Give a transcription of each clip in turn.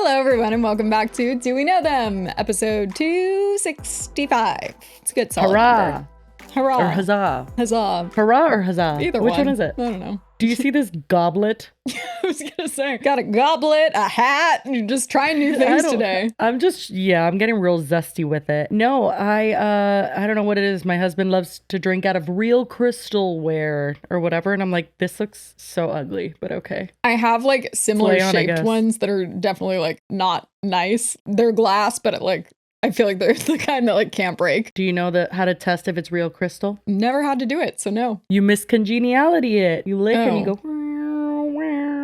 Hello, everyone, and welcome back to Do We Know Them? Episode 265. It's a good solid number. Hurrah. Or huzzah. Huzzah. Hurrah or huzzah? Either Which one. one is it? I don't know. Do you see this goblet? I was going to say, got a goblet, a hat, and you're just trying new things today. I'm getting real zesty with it. No, I don't know what it is. My husband loves to drink out of real crystalware or whatever. And I'm like, this looks so ugly, but okay. I have like similar shaped ones that are definitely like not nice. They're glass, but I feel like they're the kind that like can't break. Do you know how to test if it's real crystal? Never had to do it, so no. You miss congeniality it. You lick and you go,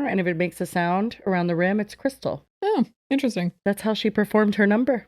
and if it makes a sound around the rim, it's crystal. Oh, interesting. That's how she performed her number.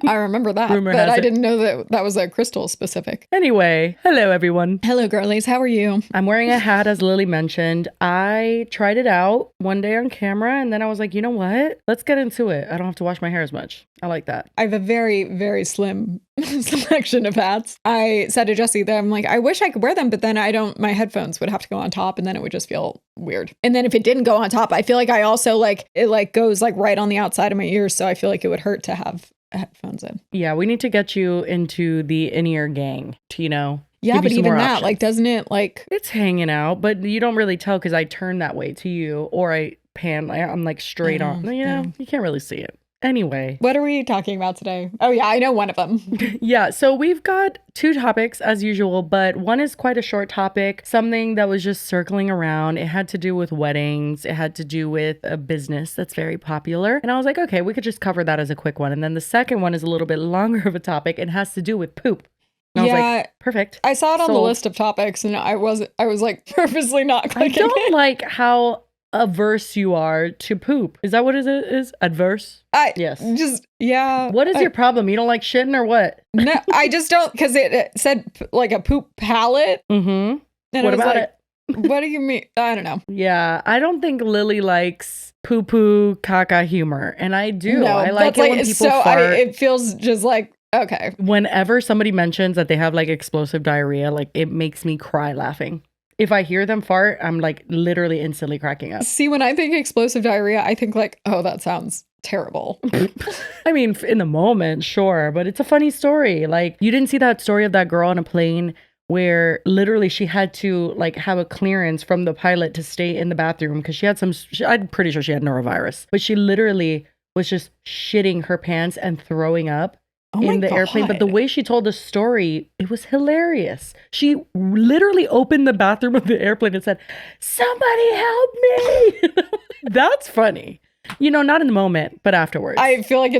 I remember that, but I didn't know that was a crystal specific. Anyway, hello everyone. Hello girlies, how are you? I'm wearing a hat as Lily mentioned. I tried it out one day on camera and then I was like, you know what? Let's get into it. I don't have to wash my hair as much. I like that. I have a very, very slim selection of hats. I said to Jesse that I'm like, I wish I could wear them, but then my headphones would have to go on top and then it would just feel weird. And then if it didn't go on top, I feel like I also it goes right on the outside of my ears. So I feel like it would hurt to have headphones in. Yeah, we need to get you into the in-ear gang to, yeah, but even that, options. Doesn't it it's hanging out, but you don't really tell because I turn that way to you or I pan, I'm straight on. You can't really see it. Anyway. What are we talking about today? Oh yeah, I know one of them. Yeah, so we've got two topics as usual, but one is quite a short topic, something that was just circling around. It had to do with weddings. It had to do with a business that's very popular. And I was like, okay, we could just cover that as a quick one. And then the second one is a little bit longer of a topic. It has to do with poop. And I was like, perfect. I saw it on the list of topics and I was purposely not clicking. I don't like how averse you are to poop. Is that what it is? Adverse? Yes. What is your problem? You don't like shitting or what? No, I just don't, because it said like a poop palette. Mm-hmm. And what about it? What do you mean? I don't know. Yeah, I don't think Lily likes poo-poo caca humor. And I do. No, I like it when people fart. It feels just like, okay. Whenever somebody mentions that they have explosive diarrhea, it makes me cry laughing. If I hear them fart, I'm literally instantly cracking up. See, when I think explosive diarrhea, I think oh, that sounds terrible. I mean, in the moment, sure, but it's a funny story. You didn't see that story of that girl on a plane where literally she had to have a clearance from the pilot to stay in the bathroom because she had I'm pretty sure she had norovirus, but she literally was just shitting her pants and throwing up. In the airplane, but the way she told the story, it was hilarious. She literally opened the bathroom of the airplane and said, "Somebody help me." That's funny. Not in the moment, but afterwards. I feel like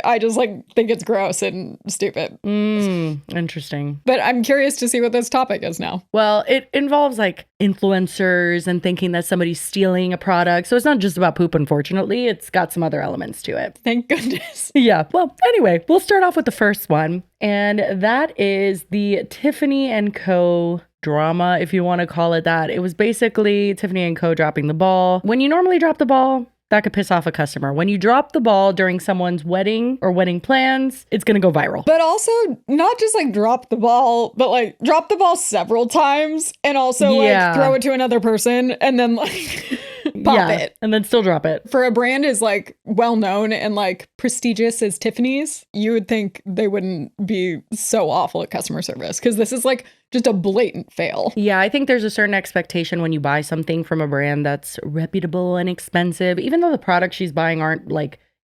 I just think it's gross and stupid. Interesting. But I'm curious to see what this topic is now. Well, it involves influencers and thinking that somebody's stealing a product. So it's not just about poop, unfortunately. It's got some other elements to it. Thank goodness. Yeah. Well, anyway, we'll start off with the first one. And that is the Tiffany and Co. drama, if you want to call it that. It was basically Tiffany and Co. dropping the ball. When you normally drop the ball, that could piss off a customer. When you drop the ball during someone's wedding or wedding plans, it's going to go viral. But also not just drop the ball, but drop the ball several times and also throw it to another person and then pop it. And then still drop it. For a brand as well known and prestigious as Tiffany's, you would think they wouldn't be so awful at customer service because this is just a blatant fail. Yeah, I think there's a certain expectation when you buy something from a brand that's reputable and expensive, even though the products she's buying aren't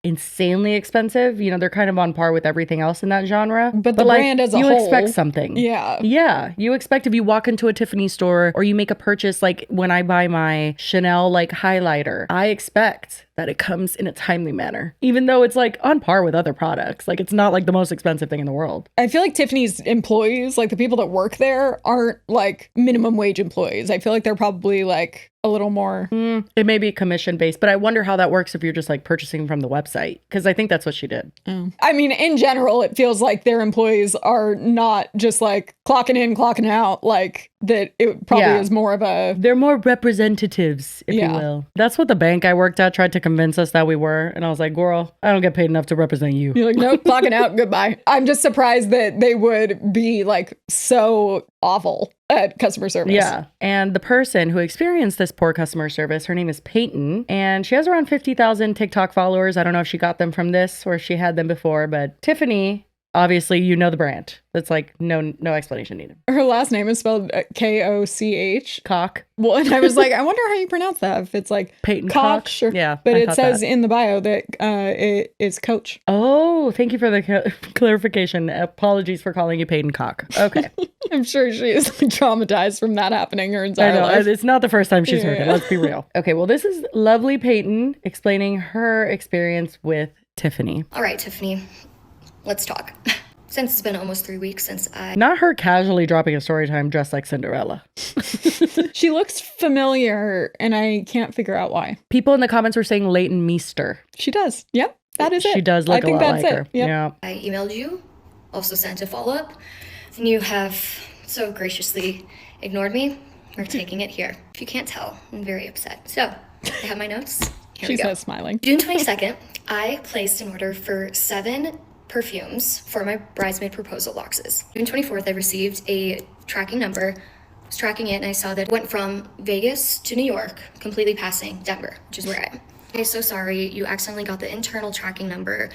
insanely expensive. They're kind of on par with everything else in that genre. But the brand as a whole. You expect something. Yeah. Yeah. You expect if you walk into a Tiffany store or you make a purchase, when I buy my Chanel highlighter, I expect that it comes in a timely manner, even though it's on par with other products. It's not the most expensive thing in the world. I feel like Tiffany's employees, the people that work there, aren't minimum wage employees. I feel like they're probably a little more. It may be commission based, but I wonder how that works if you're just purchasing from the website, because I think that's what she did. I mean, in general, it feels like their employees are not just clocking in, clocking out, like that it probably Yeah. is more of a They're more representatives, if Yeah. you will. That's what the bank I worked at tried to convince us that we were. And I was like, girl, I don't get paid enough to represent you. you're like, nope, clocking out, goodbye. I'm just surprised that they would be like so awful at customer service. Yeah. And the person who experienced this poor customer service, her name is Peyton, and she has around 50,000 TikTok followers. I don't know if she got them from this or if she had them before, but Tiffany, obviously, you know the brand. That's like no explanation needed. Her last name is spelled Koch. Cock. Well, and I was like, I wonder how you pronounce that. If it's like Peyton Koch or, Yeah. but I it thought says that. in the bio that it is Coach. Oh, thank you for the clarification. Apologies for calling you Peyton Cock. Okay. I'm sure she is traumatized from that happening her I entire know. life. It's not the first time she's heard it. Yeah. Let's be real. Okay. Well, this is lovely Peyton explaining her experience with Tiffany. All right, Tiffany, let's talk. Since it's been almost 3 weeks since I Not her casually dropping a story time dressed like Cinderella. She looks familiar, and I can't figure out why. People in the comments were saying Leighton Meester. She does. Yep, that is it. She does look I think a lot that's like it. her. Yep. Yeah. emailed you, also sent a follow-up, and you have so graciously ignored me. We're taking it here. If you can't tell, I'm very upset. So, I have my notes. Here She we go. says smiling. June 22nd, I placed an order for 7 perfumes for my bridesmaid proposal boxes. June 24th, I received a tracking number. I was tracking it and I saw that it went from Vegas to New York, completely passing Denver, which is where I am. Okay, so sorry, you accidentally got the internal tracking number.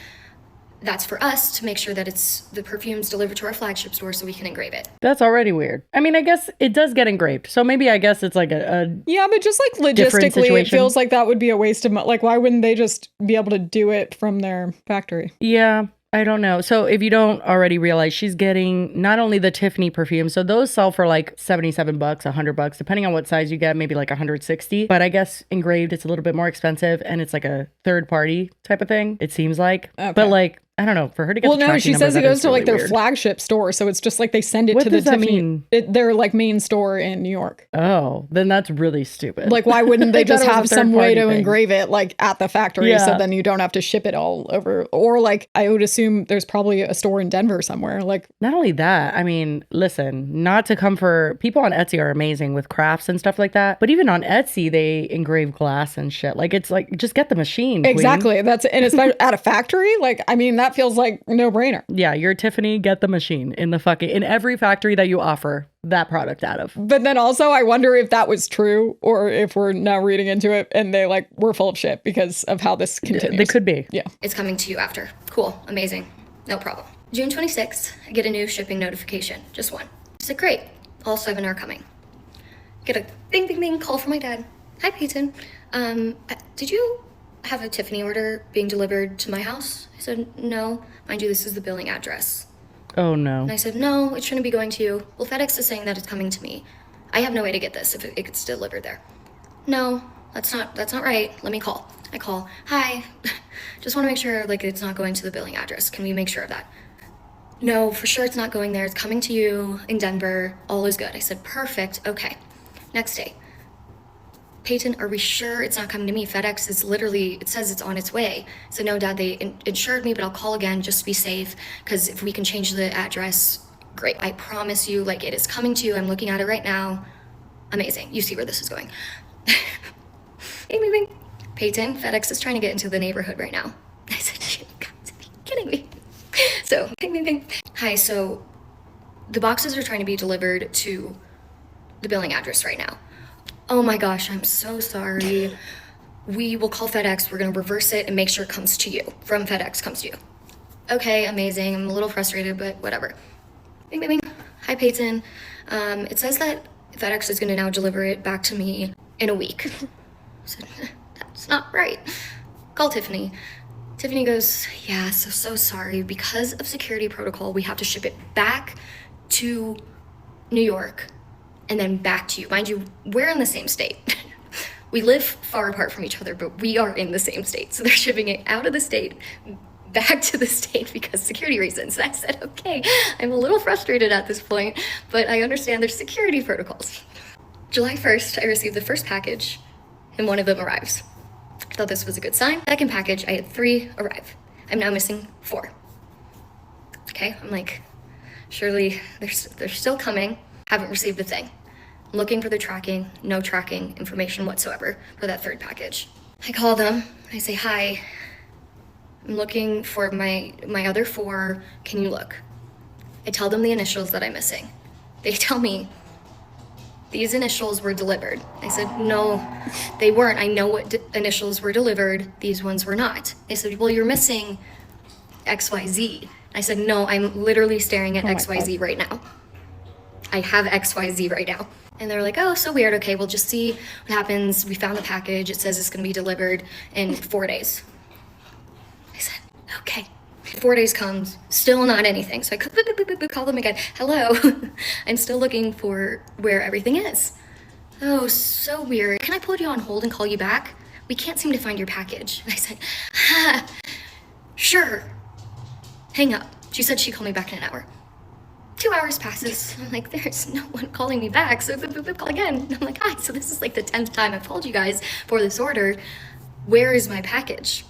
That's for us to make sure that it's the perfumes delivered to our flagship store so we can engrave it. That's already weird. I mean, I guess it does get engraved. So maybe I guess it's like a Yeah, but just like Different logistically, it situation. feels like that would be a waste of money. Like, why wouldn't they just be able to do it from their factory? yeah. I don't know. So if you don't already realize, she's getting not only the Tiffany perfume, so those sell for like $77, $100, depending on what size you get, maybe like 160. But I guess engraved, it's a little bit more expensive, and it's like a third party type of thing. It seems like, Okay. but like I don't know, for her to get. Well, the no, tracking she number, says it that goes is to like really their weird. flagship store, so it's just like they send it What to the does that Tiffany. mean? Their like main store in New York. Oh, then that's really stupid. Like, why wouldn't they I thought just it was have a some way third-party to thing. engrave it like at the factory, so Yeah. then you don't have to ship it all over? Or like, I would assume there's probably a store in Denver somewhere. Like, Not only that, I mean, listen, not to come for people on Etsy are amazing with crafts and stuff like that. But even on Etsy, they engrave glass and shit. Like, it's like, just get the machine. queen. exactly. That's and it's at a factory. Like, I mean, that feels like no brainer. Yeah, you're Tiffany, get the machine in every factory that you offer that product out of. But then also, I wonder if that was true or if we're now reading into it and they like we're full of shit because of how this continues. They could be. Yeah. It's coming to you after. Cool, amazing, no problem. June 26th, I get a new shipping notification, just one. I said, great, all 7 are coming. Get a bing, bing, bing call from my dad. Hi, Peyton. Did you have a Tiffany order being delivered to my house? I said, no. Mind you, this is the billing address. Oh no. And I said, no, it shouldn't be going to you. Well, FedEx is saying that it's coming to me. I have no way to get this if it gets delivered there. No, that's not right. Let me call. I call. Hi. Just want to make sure like it's not going to the billing address. Can we make sure of that? No, for sure it's not going there. It's coming to you in Denver. All is good. I said, perfect. Okay. Next day. Peyton, are we sure it's not coming to me? FedEx is literally, it says it's on its way. So no, Dad, they insured me, but I'll call again just to be safe. Because if we can change the address, great. I promise you, like, it is coming to you. I'm looking at it right now. Amazing. You see where this is going. Bing, bing, bing. Peyton, FedEx is trying to get into the neighborhood right now. I said, you've got to be kidding me. So, bing, bing, bing. Hi, so the boxes are trying to be delivered to the billing address right now. Oh my gosh, I'm so sorry. We will call FedEx. We're going to reverse it and make sure it comes to you. From FedEx comes to you. Okay, amazing. I'm a little frustrated, but whatever. Bing, bing, bing. Hi, Peyton. It says that FedEx is going to now deliver it back to me in a week. I said, that's not right. Call Tiffany. Tiffany goes, yeah, so sorry. Because of security protocol, we have to ship it back to New York and then back to you. Mind you, we're in the same state. We live far apart from each other, but we are in the same state. So they're shipping it out of the state, back to the state because security reasons. And I said, okay, I'm a little frustrated at this point, but I understand there's security protocols. July 1st, I received the first package and one of them arrives. I thought this was a good sign. Second package, I had 3 arrive. I'm now missing 4. Okay, I'm like, Surely they're still coming. Haven't received a thing. I'm looking for the tracking, no tracking information whatsoever for that third package. I call them. I say, hi. I'm looking for my other 4. Can you look? I tell them the initials that I'm missing. They tell me these initials were delivered. I said, no, they weren't. I know what initials were delivered. These ones were not. They said, well, you're missing XYZ. I said, no, I'm literally staring at XYZ right now. I have XYZ right now. And they're like, oh, so weird. Okay, we'll just see what happens. We found the package. It says it's going to be delivered in 4 days. I said, okay. 4 days comes, still not anything. So I call them again. Hello, I'm still looking for where everything is. Oh, so weird. Can I put you on hold and call you back? We can't seem to find your package. I said, sure. Hang up. She said she'd call me back in an hour. 2 hours passes. I'm like, there's no one calling me back. So call again. And I'm like, hi, so this is like the 10th time I've called you guys for this order. Where is my package?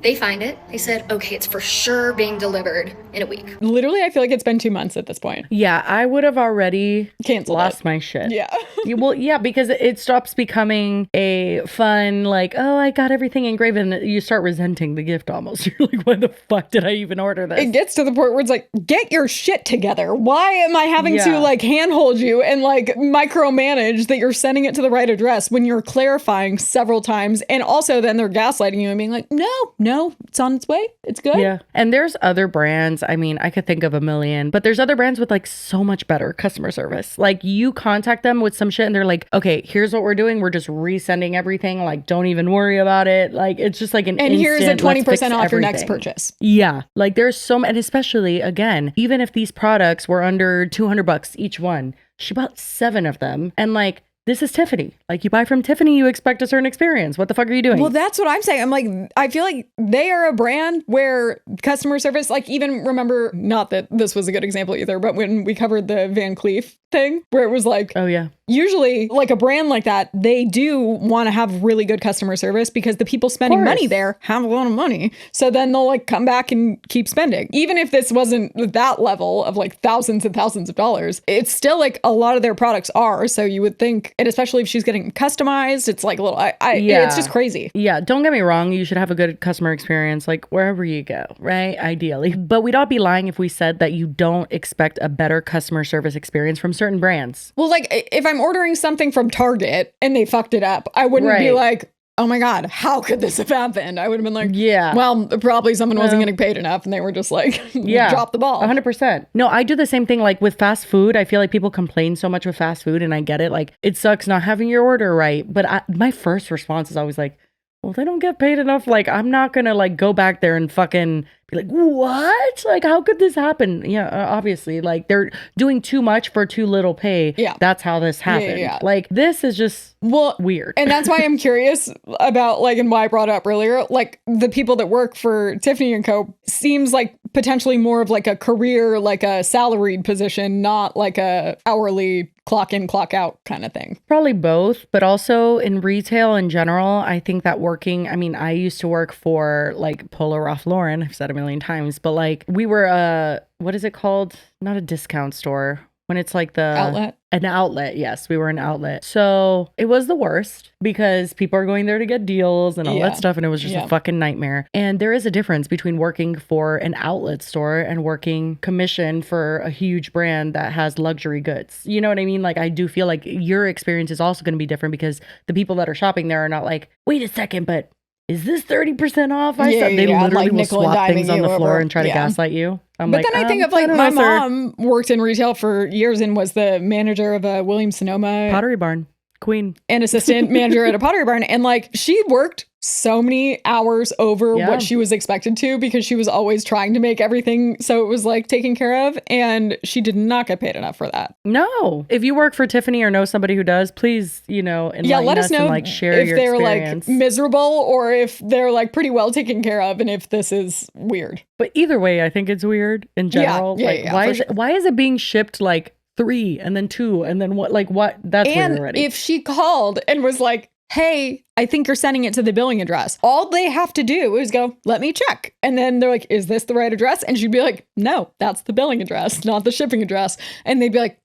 They find it. They said, okay, it's for sure being delivered in a week. Literally, I feel like it's been 2 months at this point. Yeah, I would have already Canceled lost it. my shit. Yeah. Well, yeah, because it stops becoming a fun, like, oh, I got everything engraved, and you start resenting the gift almost. You're like, why the fuck did I even order this? It gets to the point where it's like, get your shit together. Why am I having to like handhold you and like micromanage that you're sending it to the right address when you're clarifying several times? And also then they're gaslighting you and being like, no, it's on its way. It's good. Yeah. And there's other brands. I mean, I could think of a million, but there's other brands with like so much better customer service. Like you contact them with some shit and they're like, okay, here's what we're doing. We're just resending everything. Like, don't even worry about it. Like, it's just like an and instant, here's a 20% off everything. your next purchase. Yeah. Like there's so, and especially again, even if these products were under $200 each one, she bought 7 of them. And like, this is Tiffany. Like you buy from Tiffany, you expect a certain experience. What the fuck are you doing? Well, that's what I'm saying. I'm like, I feel like they are a brand where customer service, like even remember, not that this was a good example either, but when we covered the Van Cleef thing where it was like, oh yeah, usually like a brand like that, they do want to have really good customer service because the people spending money there have a lot of money. So then they'll like come back and keep spending. Even if this wasn't that level of like thousands and thousands of dollars, it's still like a lot of their products are. So you would think, and especially if she's getting customized, it's like a little, it's just crazy. Yeah. Don't get me wrong. You should have a good customer experience, like wherever you go, right? Ideally. But we'd all be lying if we said that you don't expect a better customer service experience from certain brands. Well, like if I'm ordering something from Target and they fucked it up, I wouldn't be like, oh my God, how could this have happened? I would have been like, yeah, well, probably someone wasn't getting paid enough and they were just like, drop the ball. 100%. No, I do the same thing like with fast food. I feel like people complain so much with fast food and I get it. Like it sucks not having your order right. But my first response is always like, well, they don't get paid enough. Like, I'm not going to like go back there and fucking be like, what? Like, how could this happen? Yeah, obviously, like they're doing too much for too little pay. Yeah. That's how this happened. Yeah. Like, this is just weird. And that's why I'm curious about like, and why I brought it up earlier, like the people that work for Tiffany and Co. seems like potentially more of like a career, like a salaried position, not like a hourly clock in, clock out kind of thing. Probably both, but also in retail in general, I think that working, I mean, I used to work for like Polo Ralph Lauren, I've said a million times, but like we were what is it called? Not a discount store. When it's like the outlet. An outlet. Yes, we were an outlet. So it was the worst because people are going there to get deals and all that stuff. And it was just a fucking nightmare. And there is a difference between working for an outlet store and working commission for a huge brand that has luxury goods. You know what I mean? Like, I do feel like your experience is also going to be different because the people that are shopping there are not like, wait a second, but is this 30% off? They literally like will swap things on the floor and try to gaslight you. But then I think of like my mom worked in retail for years and was the manager of a Williams-Sonoma Pottery Barn. Queen. And assistant manager at a Pottery Barn. And like she worked so many hours over what she was expected to because she was always trying to make everything so it was like taken care of. And she did not get paid enough for that. No. If you work for Tiffany or know somebody who does, please, enlighten let us know and like share if your they're experience. Like miserable or if they're like pretty well taken care of and if this is weird. But either way, I think it's weird in general. Why is it being shipped like 3 and then 2 and then what? Like what? That's weird already. If she called and was like, hey, I think you're sending it to the billing address. All they have to do is go, let me check. And then they're like, is this the right address? And she'd be like, no, that's the billing address, not the shipping address. And they'd be like,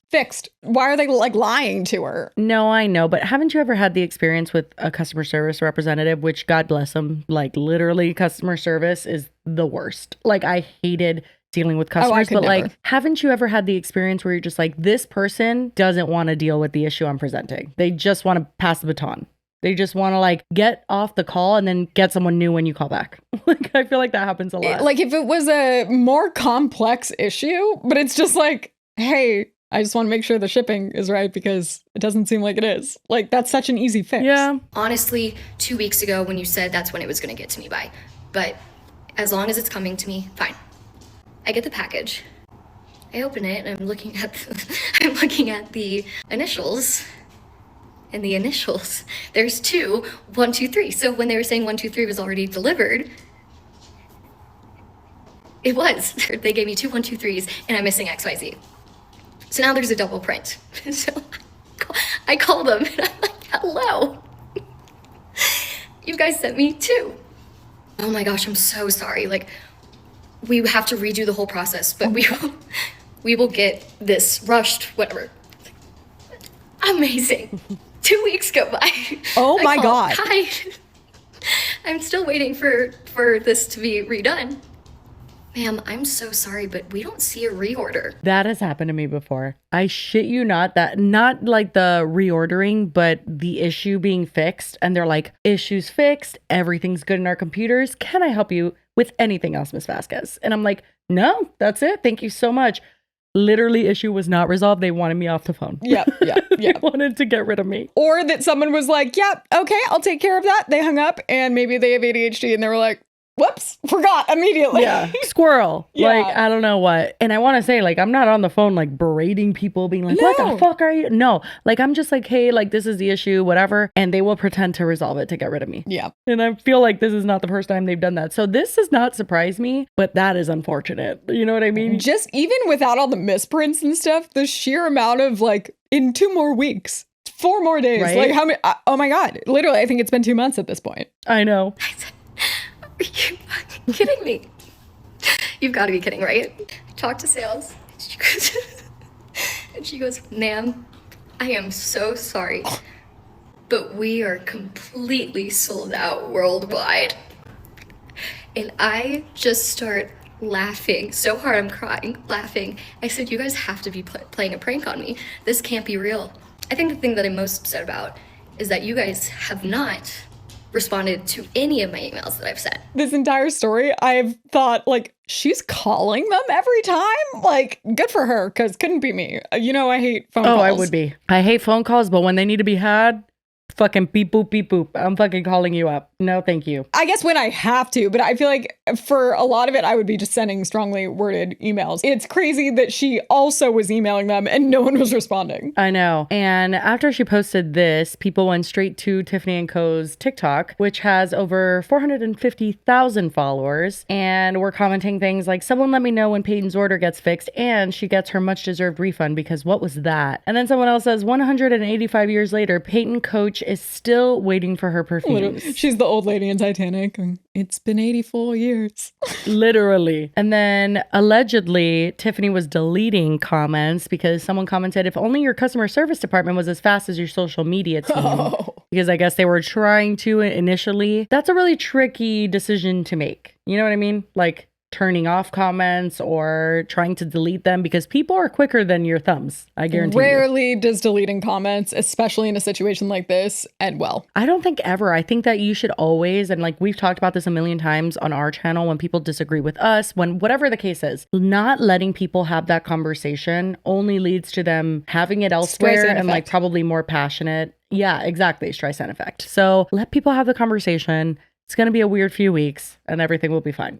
fixed. Why are they like lying to her? No, I know. But haven't you ever had the experience with a customer service representative, which God bless them, like literally customer service is the worst. Like I hated dealing with customers, but never. like, haven't you ever had the experience where you're just like, this person doesn't want to deal with the issue I'm presenting. They just want to pass the baton. They just want to like get off the call and then get someone new when you call back. Like, I feel like that happens a lot. Like if it was a more complex issue, but it's just like, hey, I just want to make sure the shipping is right because it doesn't seem like it is. Like, that's such an easy fix. Yeah. Honestly, 2 weeks ago when you said that's when it was going to get to me by. But as long as it's coming to me, fine. I get the package. I open it and I'm looking at the initials. And the initials, there's 2, 1, 2, 3. So when they were saying 1, 2, 3 was already delivered, it was. They gave me 2 1, 2, 3s and I'm missing XYZ. So now there's a double print. So I call them and I'm like, hello. You guys sent me 2. Oh my gosh, I'm so sorry. Like, we have to redo the whole process, but we will get this rushed, whatever. Amazing. 2 weeks go by. Oh my God. Hi. I'm still waiting for this to be redone. Ma'am, I'm so sorry, but we don't see a reorder. That has happened to me before. I shit you not, that not like the reordering, but the issue being fixed. And they're like, issue's fixed. Everything's good in our computers. Can I help you with anything else, Miss Vasquez? And I'm like, no, that's it. Thank you so much. Literally, issue was not resolved. They wanted me off the phone. Yep. They wanted to get rid of me. Or that someone was like, yep, okay, I'll take care of that. They hung up and maybe they have ADHD and they were like, whoops, forgot immediately. Yeah. Squirrel. Yeah. Like, I don't know what. And I want to say, like, I'm not on the phone, like, berating people, being like, No. what the fuck are you? No. Like, I'm just like, hey, like, this is the issue, whatever. And they will pretend to resolve it to get rid of me. Yeah. And I feel like this is not the first time they've done that. So this does not surprise me, but that is unfortunate. You know what I mean? Just even without all the misprints and stuff, the sheer amount of like, in 2 more weeks, 4 more days, Right? like how many, oh my God, literally, I think it's been 2 months at this point. I know. I said, are you fucking kidding me? You've got to be kidding, right? I talked to sales. She goes, ma'am, I am so sorry, but we are completely sold out worldwide. And I just start laughing so hard, I'm crying, laughing. I said, you guys have to be playing a prank on me. This can't be real. I think the thing that I'm most upset about is that you guys have not responded to any of my emails that I've sent. This entire story, I've thought like, she's calling them every time? Like, good for her, because couldn't be me. You know, I hate phone calls. Oh, I would be. I hate phone calls, but when they need to be had, fucking beep boop beep boop. I'm fucking calling you up. No, thank you. I guess when I have to, but I feel like for a lot of it, I would be just sending strongly worded emails. It's crazy that she also was emailing them and no one was responding. I know. And after she posted this, people went straight to Tiffany & Co.'s TikTok, which has over 450,000 followers. And were commenting things like, someone let me know when Peyton's order gets fixed and she gets her much deserved refund, because what was that? And then someone else says, 185 years later, Peyton Coach is still waiting for her perfumes. She's the old lady in Titanic. It's been 84 years. Literally. And then allegedly, Tiffany was deleting comments because someone commented, if only your customer service department was as fast as your social media team. Oh. Because I guess they were trying to initially. That's a really tricky decision to make. You know what I mean? Like, turning off comments or trying to delete them, because people are quicker than your thumbs. I guarantee you. Rarely does deleting comments, especially in a situation like this, end well. I don't think ever. I think that you should always, and like we've talked about this a million times on our channel, when people disagree with us, when whatever the case is, not letting people have that conversation only leads to them having it elsewhere Streisand and like effect. probably more passionate. Yeah, exactly. Streisand effect. So let people have the conversation. It's going to be a weird few weeks and everything will be fine.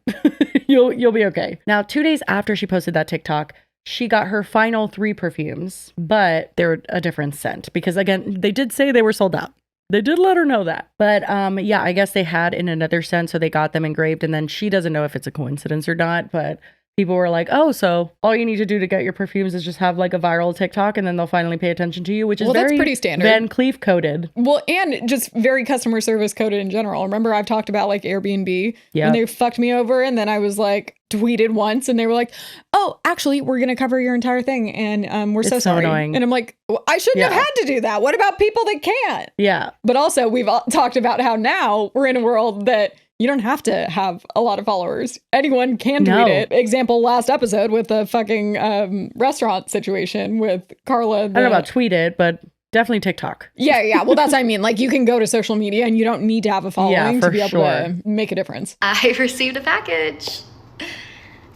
You'll be okay. Now, 2 days after she posted that TikTok, she got her final 3 perfumes, but they're a different scent because, again, they did say they were sold out. They did let her know that. But yeah, I guess they had in another scent, so they got them engraved, and then she doesn't know if it's a coincidence or not, but people were like, oh, so all you need to do to get your perfumes is just have like a viral TikTok and then they'll finally pay attention to you, which is that's very pretty standard. Van Cleef coded. Well, and just very customer service coded in general. Remember, I've talked about like Airbnb when they fucked me over, and then I was like tweeted once and they were like, oh, actually, we're going to cover your entire thing and we're so sorry. Annoying. And I'm like, well, I shouldn't have had to do that. What about people that can't? Yeah. But also we've all talked about how now we're in a world that you don't have to have a lot of followers. Anyone can tweet it. Example, last episode with the fucking restaurant situation with Carla. I don't know about tweet it, but definitely TikTok. Yeah. Well, that's what I mean. Like, you can go to social media and you don't need to have a following to be able to make a difference. I received a package.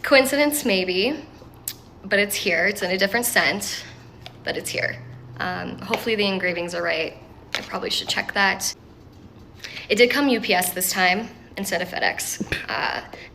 Coincidence, maybe, but it's here. It's in a different scent, but it's here. Hopefully the engravings are right. I probably should check that. It did come UPS this time instead of FedEx.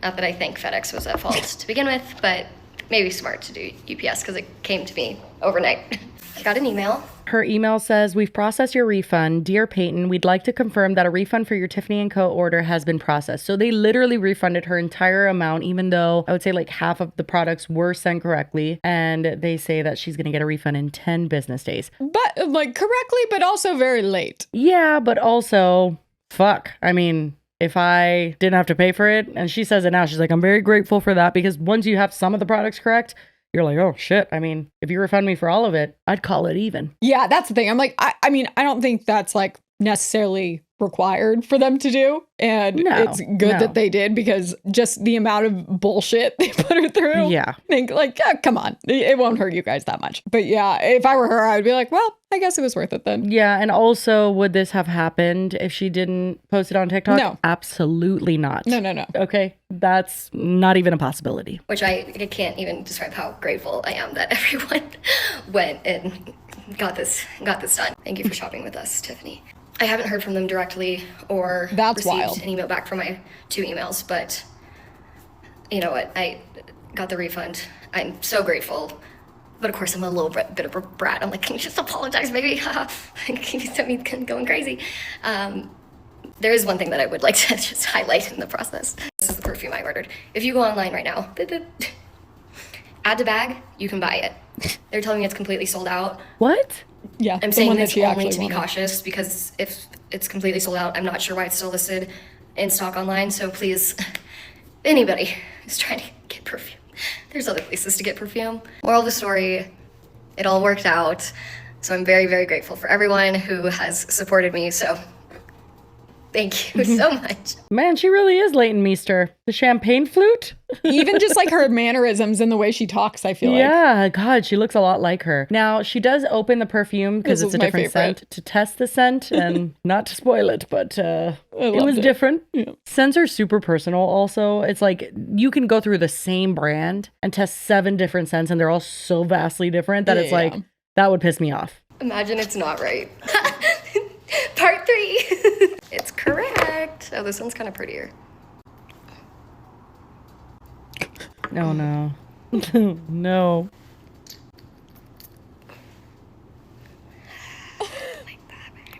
Not that I think FedEx was at fault to begin with, but maybe smart to do UPS because it came to me overnight. I got an email. Her email says, we've processed your refund. Dear Peyton, we'd like to confirm that a refund for your Tiffany & Co. order has been processed. So they literally refunded her entire amount, even though I would say like half of the products were sent correctly. And they say that she's going to get a refund in 10 business days. But like correctly, but also very late. Yeah, but also, fuck. I mean, if I didn't have to pay for it, and she says it now, she's like, I'm very grateful for that because once you have some of the products correct, you're like, oh shit. I mean, if you refund me for all of it, I'd call it even. Yeah, that's the thing. I'm like, I mean, I don't think that's like necessarily required for them to do. And it's good that they did because just the amount of bullshit they put her through. Yeah. Think like, come on, it won't hurt you guys that much. But yeah, if I were her, I would be like, well, I guess it was worth it then. Yeah. And also, would this have happened if she didn't post it on TikTok? No. Absolutely not. No. Okay. That's not even a possibility. Which I can't even describe how grateful I am that everyone went and got this done. Thank you for shopping with us, Tiffany. I haven't heard from them directly or received an email back from my 2 emails, but you know what? I got the refund. I'm so grateful. But of course, I'm a little bit of a brat. I'm like, can you just apologize, baby? Can you send me going crazy? There is one thing that I would like to just highlight in the process. This is the perfume I ordered. If you go online right now, add to bag, you can buy it. They're telling me it's completely sold out. What? Yeah, I'm saying this only to be cautious because if it's completely sold out, I'm not sure why it's still listed in stock online. So please, anybody who's trying to get perfume, there's other places to get perfume. Moral of the story, it all worked out. So I'm very, very grateful for everyone who has supported me. So thank you so much. Man, she really is Leighton Meester. The champagne flute? Even just like her mannerisms and the way she talks, I feel like. Yeah, God, she looks a lot like her. Now, she does open the perfume because it's a different scent to test the scent and not to spoil it, but it was different. Yeah. Scents are super personal also. It's like you can go through the same brand and test 7 different scents and they're all so vastly different that it's like, that would piss me off. Imagine it's not right. Part 3. It's correct. Oh, this one's kind of prettier. Oh, no. No. Like that very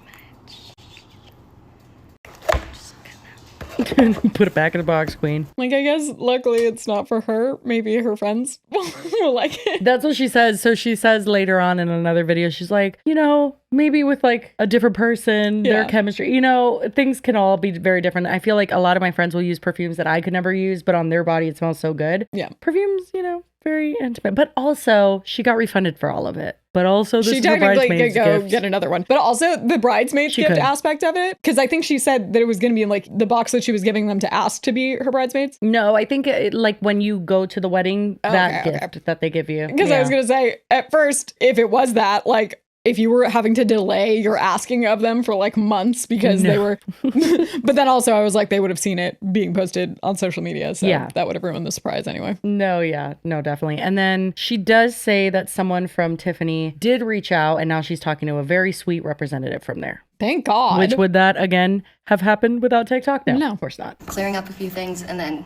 much. Put it back in the box, queen. Like, I guess luckily it's not for her. Maybe her friends will like it. That's what she says. So she says later on in another video, she's like, you know, maybe with like a different person, their chemistry, you know, things can all be very different. I feel like a lot of my friends will use perfumes that I could never use, but on their body it smells so good. Yeah. Perfumes, you know, very intimate. But also, she got refunded for all of it. But also, this she is her technically bridesmaid's could go gift. get another one. But also the bridesmaid's gift aspect of it, because I think she said that it was going to be in like the box that she was giving them to ask to be her bridesmaids. No, I think like when you go to the wedding, that gift that they give you. Because I was going to say, at first, if it was that, like, if you were having to delay your asking of them for like months because they were, but then also I was like, they would have seen it being posted on social media. So that would have ruined the surprise anyway. No, definitely. And then she does say that someone from Tiffany did reach out and now she's talking to a very sweet representative from there. Thank God. Which would that again have happened without TikTok? No, of course not. Clearing up a few things and then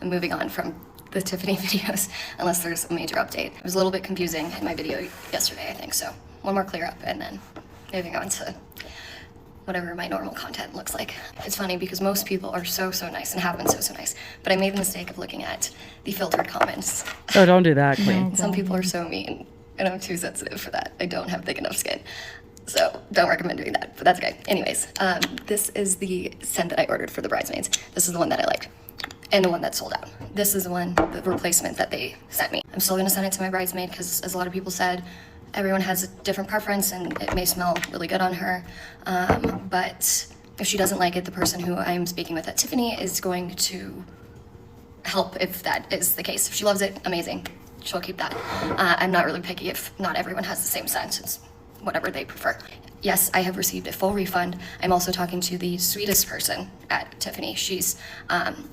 moving on from the Tiffany videos, unless there's a major update. It was a little bit confusing in my video yesterday, I think, so one more clear up and then moving on to whatever my normal content looks like. It's funny because most people are so nice and have been so nice, but I made the mistake of looking at the filtered comments. Oh, don't do that, Queen. Some people are so mean, and I'm too sensitive for that. I don't have thick enough skin. So don't recommend doing that, but that's okay. Anyways, this is the scent that I ordered for the bridesmaids. This is the one that I liked, and the one that sold out. This is the replacement that they sent me. I'm still gonna send it to my bridesmaid because, as a lot of people said, everyone has a different preference and it may smell really good on her. But if she doesn't like it, the person who I'm speaking with at Tiffany is going to help if that is the case. If she loves it, amazing. She'll keep that. I'm not really picky if not everyone has the same scent. It's whatever they prefer. Yes, I have received a full refund. I'm also talking to the sweetest person at Tiffany. She's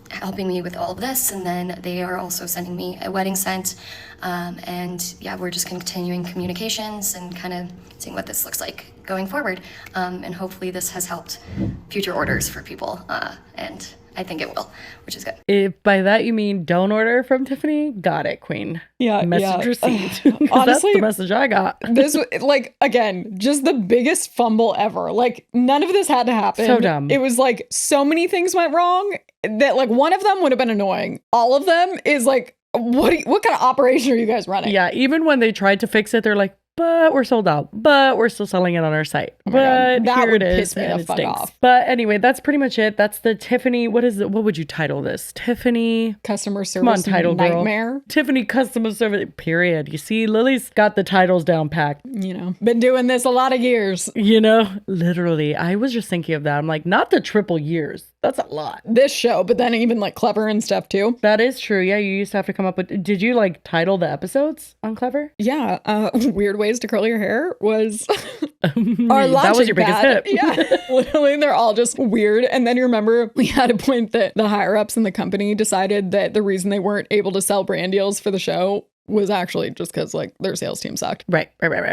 helping me with all of this, and then they are also sending me a wedding scent. And yeah, we're just continuing communications and kind of seeing what this looks like going forward. And hopefully this has helped future orders for people. And I think it will, which is good. If by that you mean don't order from Tiffany, got it, Queen. Yeah, Message received. Honestly, that's the message I got. This, like, again, just the biggest fumble ever. Like, none of this had to happen. So dumb. It was like so many things went wrong that, like, one of them would have been annoying. All of them is like, what kind of operation are you guys running? Yeah, even when they tried to fix it, they're like, but we're sold out, but we're still selling it on our site. Oh my God. But That here would it piss is, me and the it fuck stinks. off. But anyway, that's pretty much it. That's the Tiffany. What is it? What would you title this? Tiffany Customer service Come on, title girl. nightmare. Tiffany customer service. Period. You see, Lily's got the titles down packed. You know, been doing this a lot of years. You know, literally. I was just thinking of that. I'm like, not the triple years. That's a lot. This show, but then even like Clever and stuff too. That is true. Yeah, you used to have to come up with. Did you like title the episodes on Clever? Yeah, weird ways to curl your hair was our That launching was your biggest pad. hit. Yeah, literally, they're all just weird. And then you remember we had a point that the higher ups in the company decided that the reason they weren't able to sell brand deals for the show was actually just because like their sales team sucked. Right.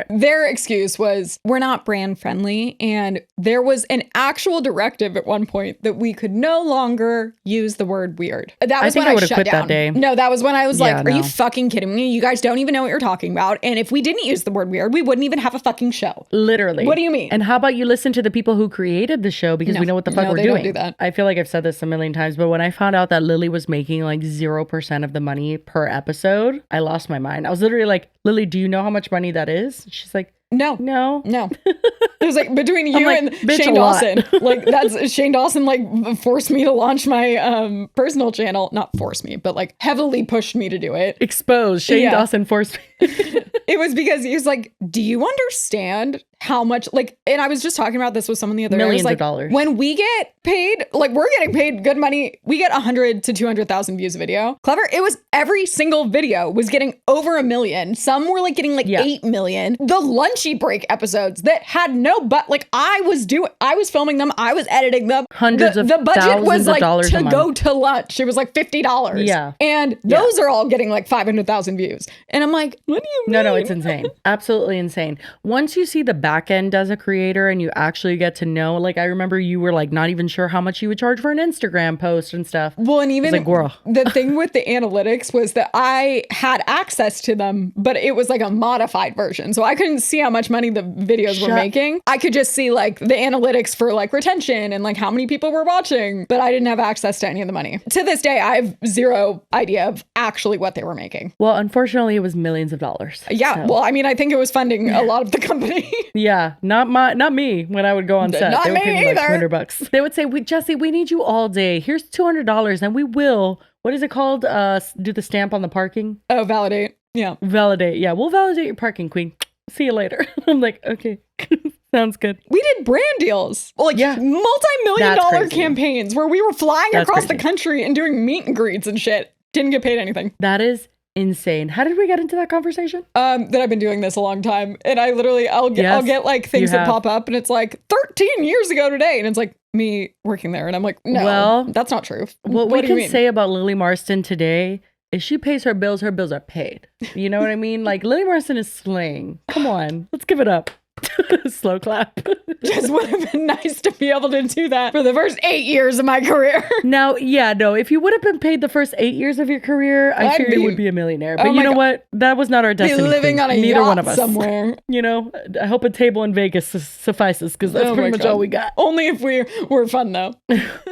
Their excuse was we're not brand friendly, and there was an actual directive at one point that we could no longer use the word weird. That was think when I I would've shut quit down. that day. No, that was when I was Yeah, like, are you no. fucking kidding me? You guys don't even know what you're talking about. And if we didn't use the word weird, we wouldn't even have a fucking show. Literally. What do you mean? And how about you listen to the people who created the show because No. we know what the fuck No, we're they doing. don't do that. I feel like I've said this a million times, but when I found out that Lily was making like 0% of the money per episode, I lost my mind. I was literally like, Lily, do you know how much money that is? She's like, No. no. It was like between you like, and bitch, Shane a lot. Dawson. Like that's Shane Dawson like forced me to launch my personal channel. Not forced me, but like heavily pushed me to do it. Exposed. Shane Yeah. Dawson forced me. It was because he was like, do you understand how much, like, and I was just talking about this with someone the other day. I was Millions of like, dollars. when we get paid, like we're getting paid good money. We get 100 to 200,000 views a video. Clever. It was every single video was getting over 1 million. Some were like getting like Yeah. 8 million. The lunchy break episodes that had no, but like I was filming them. I was editing them. Hundreds of the budget thousands was of like dollars to a go month. to lunch. It was like $50. Yeah. And those are all getting like 500,000 views. And I'm like, what do you mean? No, it's insane. Absolutely insane. Once you see the back end as a creator and you actually get to know, like I remember you were like not even sure how much you would charge for an Instagram post and stuff. Well, and even like, girl. the thing with the analytics was that I had access to them, but it was like a modified version. So I couldn't see how much money the videos were making. I could just see like the analytics for like retention and like how many people were watching, but I didn't have access to any of the money. To this day, I have zero idea of actually what they were making. Well, unfortunately, it was millions of dollars. Yeah. So, Well, I mean, I think it was funding a lot of the company. yeah, not me when I would go on set. Not They would me pay me like either. $200. They would say, Jesse, we need you all day. Here's $200 and we will, what is it called? Do the stamp on the parking? Oh, validate. Yeah. Validate. Yeah, we'll validate your parking, queen. See you later. I'm like, okay. Sounds good. We did brand deals, like Yeah. multi-million That's dollar crazy. campaigns where we were flying That's across the crazy. country and doing meet and greets and shit. Didn't get paid anything. That is insane. How did we get into that conversation? That I've been doing this a long time, and I literally I'll Yes, get like things you that have. pop up, and it's like 13 years ago today, and it's like me working there, and I'm like, no, Well, that's not true. What What we do you can mean? say about Lily Marston today is she pays her bills are paid. You know what I mean? Like Lily Marston is slaying. Come on, let's give it up. Slow clap. Just would have been nice to be able to do that for the first 8 years of my career. Now, yeah, no, if you would have been paid the first 8 years of your career, I figured you would be a millionaire. But you know what? That was not our destiny. Be living on a Neither yacht one of us. Somewhere. You know, I hope a table in Vegas suffices because that's pretty much all we got. Only if we're fun though.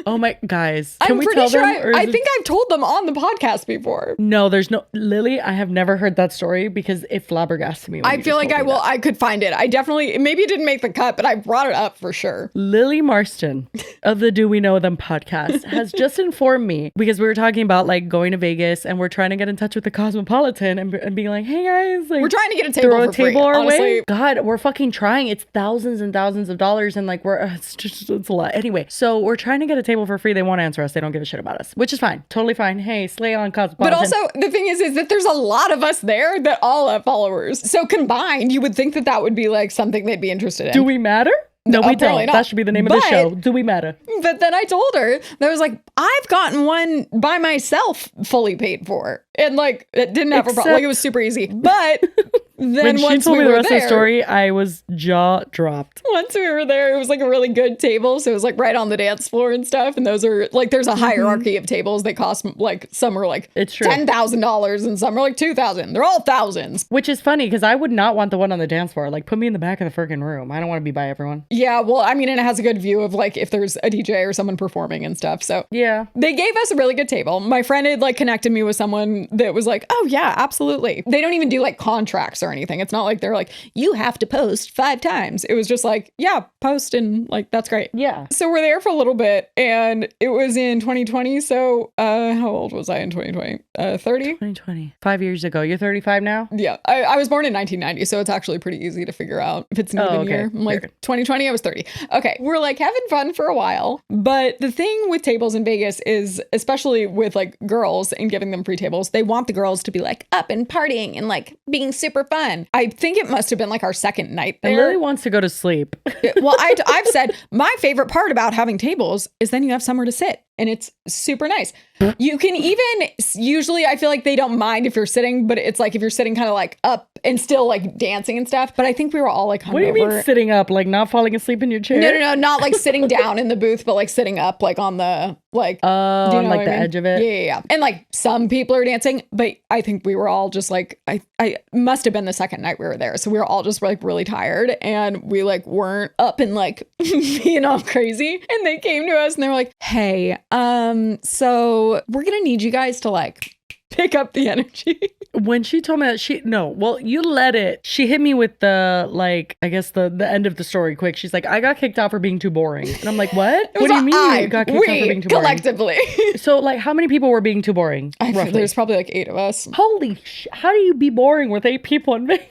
Oh my, guys. Can I'm we pretty tell sure them? I think I've told them on the podcast before. No, there's no, Lily, I have never heard that story because it flabbergasted me. I feel like I could find it. I definitely, maybe it didn't make the cut, but I brought it up for sure. Lily Marston of the Do We Know Them podcast has just informed me because we were talking about like going to Vegas and we're trying to get in touch with the Cosmopolitan and being like, hey guys, like we're trying to get a table throw for a table free, our honestly. way. God, we're fucking trying. It's thousands and thousands of dollars and like it's a lot. Anyway, so we're trying to get a table for free. They won't answer us. They don't give a shit about us, which is fine. Totally fine. Hey, slay on Cosmopolitan. But also the thing is that there's a lot of us there that all have followers. So combined, you would think that would be like something they'd be interested in. Do we matter? No, we don't. Not. That should be the name of the show. Do we matter? But then I told her that I was like, I've gotten one by myself fully paid for. And like, it didn't have a problem. Like, it was super easy. But then when once she told we me the were rest there, of the story, I was jaw dropped. Once we were there, it was like a really good table. So it was like right on the dance floor and stuff. And those are like, there's a hierarchy of tables that cost like, some are like it's true. $10,000 and some are like $2,000. They're all thousands. Which is funny because I would not want the one on the dance floor. Like, put me in the back of the freaking room. I don't want to be by everyone. Yeah, well, I mean, and it has a good view of like if there's a DJ or someone performing and stuff. So yeah, they gave us a really good table. My friend had like connected me with someone that was like, oh yeah, absolutely. They don't even do like contracts or anything. It's not like they're like, you have to post 5 times. It was just like, yeah, post and like, that's great. Yeah. So we're there for a little bit and it was in 2020. So how old was I in 2020? 30? 2020. 5 years ago. You're 35 now? Yeah. I was born in 1990. So it's actually pretty easy to figure out if it's an even year. I'm like 2020, I was 30. Okay. We're like having fun for a while. But the thing with tables in Vegas is, especially with like girls and giving them free tables, they want the girls to be like up and partying and like being super fun. I think it must have been like our second night there. And Lily wants to go to sleep. Well, I've said my favorite part about having tables is then you have somewhere to sit. And it's super nice. You can even, usually I feel like they don't mind if you're sitting, but it's like if you're sitting kind of like up and still like dancing and stuff. But I think we were all like hungover. What do you mean sitting up? Like not falling asleep in your chair? No, not like sitting down in the booth, but like sitting up like on the, like, on like the edge of it? Yeah. And like some people are dancing, but I think we were all just like, I must have been the second night we were there. So we were all just like really tired and we like weren't up and like being all crazy. And they came to us and they were like, hey, so we're gonna need you guys to like pick up the energy. When she told me that you let it. She hit me with the, like, I guess the end of the story quick. She's like, I got kicked out for being too boring. And I'm like, what? What do you mean you got kicked out for being too boring? Collectively. So like how many people were being too boring? There's probably like 8 of us. Holy shit. How do you be boring with 8 people in Vegas?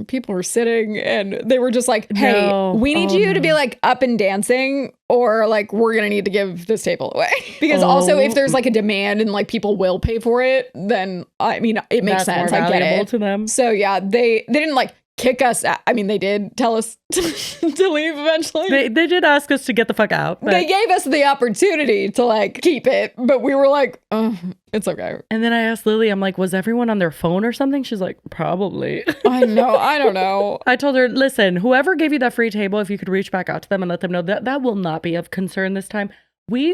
People were sitting and they were just like, hey, we need you to be like up and dancing or like we're gonna need to give this table away. Because also if there's like a demand and like people will pay for it, then I mean it makes sense. I get it to them. So yeah, they didn't like kick us out. I mean, they did tell us to leave eventually. They did ask us to get the fuck out. But... They gave us the opportunity to like keep it, but we were like, it's okay. And then I asked Lily, I'm like, was everyone on their phone or something? She's like, probably. I don't know. I told her, listen, whoever gave you that free table, if you could reach back out to them and let them know that will not be of concern this time.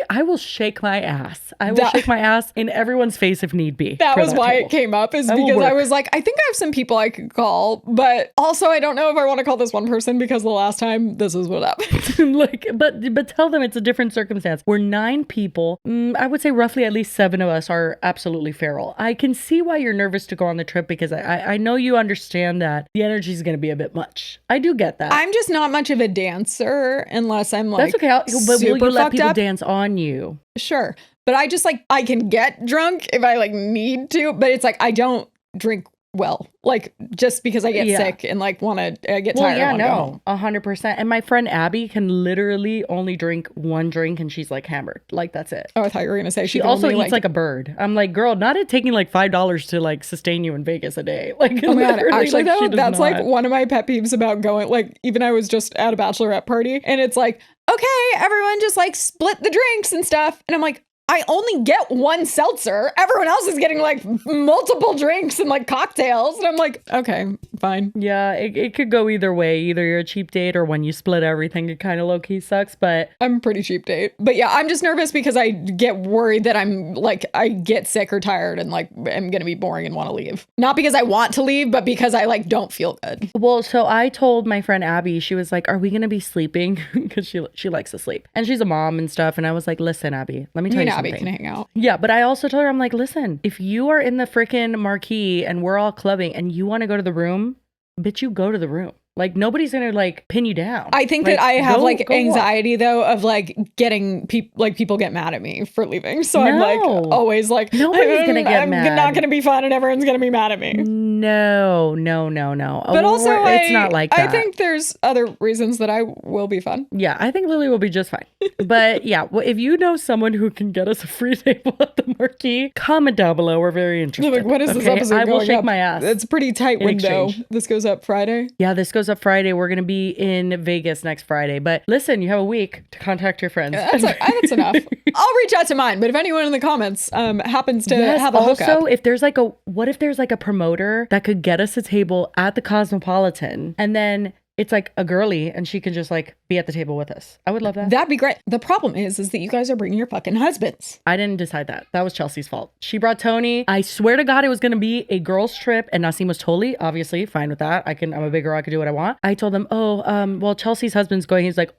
I will shake my ass. I will shake my ass in everyone's face if need be. That was why it came up, is because I was like, I think I have some people I could call, but also I don't know if I want to call this one person because the last time this is what happened. Like, but tell them it's a different circumstance. We're 9 people. I would say roughly at least 7 of us are absolutely feral. I can see why you're nervous to go on the trip because I know you understand that the energy is going to be a bit much. I do get that. I'm just not much of a dancer unless I'm like, that's okay. But will you let people dance on you? Sure. But I just like, I can get drunk if I like need to, but it's like, I don't drink well, like just because I get sick and like want to get tired. Yeah, no, 100%. And my friend Abby can literally only drink 1 drink and she's like hammered. Like that's it. Oh, I thought you were going to say she also eats like a bird. I'm like, girl, not it taking like $5 to like sustain you in Vegas a day. Like, oh my God, actually though, that's like one of my pet peeves about going, like even I was just at a bachelorette party and it's like, okay, everyone just like split the drinks and stuff. And I'm like, I only get one seltzer. Everyone else is getting like multiple drinks and like cocktails. And I'm like, okay, fine. Yeah, it could go either way. Either you're a cheap date or when you split everything, it kind of low key sucks. But I'm a pretty cheap date. But yeah, I'm just nervous because I get worried that I'm like, I get sick or tired and like I'm going to be boring and want to leave. Not because I want to leave, but because I like don't feel good. well, so I told my friend Abby, she was like, are we going to be sleeping? Because she likes to sleep. And she's a mom and stuff. And I was like, listen, Abby, let me tell you Abby something. can hang out. Yeah, but I also told her, I'm like, listen, if you are in the freaking marquee and we're all clubbing and you want to go to the room, bitch, you go to the room. Like, nobody's gonna like pin you down. I think like, that I have like go anxiety though of like getting people get mad at me for leaving. So I'm like always like, nobody's gonna get mad. I'm not gonna be fun and everyone's gonna be mad at me. No. But also, it's not like that. I think there's other reasons that I will be fun. Yeah, I think Lily will be just fine. But yeah, well, if you know someone who can get us a free table at the marquee, comment down below. We're very interested. Like, what is this episode I will going shake up? my ass. It's a pretty tight window. Exchange. This goes up Friday. Yeah, this goes up Friday. We're going to be in Vegas next Friday. But listen, you have a week to contact your friends. That's enough. I'll reach out to mine. But if anyone in the comments happens to have a hookup. Also, if there's like what if there's like a promoter that could get us a table at the Cosmopolitan and then it's like a girly and she can just like be at the table with us. I would love that. That'd be great. The problem is that you guys are bringing your fucking husbands. I didn't decide that. That was Chelsea's fault. She brought Tony. I swear to God, it was going to be a girls trip and Nasim was totally, obviously, fine with that. I'm a big girl. I can do what I want. I told them, well, Chelsea's husband's going. He's like,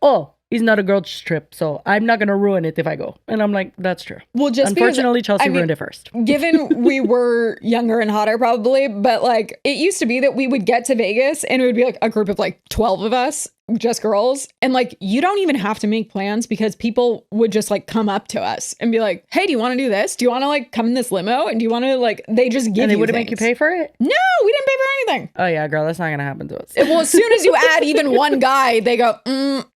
he's not a girls trip, so I'm not going to ruin it if I go. And I'm like, that's true. Well, just unfortunately, because, Chelsea ruined it first. Given we were younger and hotter probably, but like it used to be that we would get to Vegas and it would be like a group of like 12 of us, just girls. And like, you don't even have to make plans because people would just like come up to us and be like, hey, do you want to do this? Do you want to like come in this limo? And do you want to like, they just give you And they wouldn't things. make you pay for it? No, we didn't pay for anything. Oh yeah, girl, that's not going to happen to us. Well, as soon as you add even one guy, they go,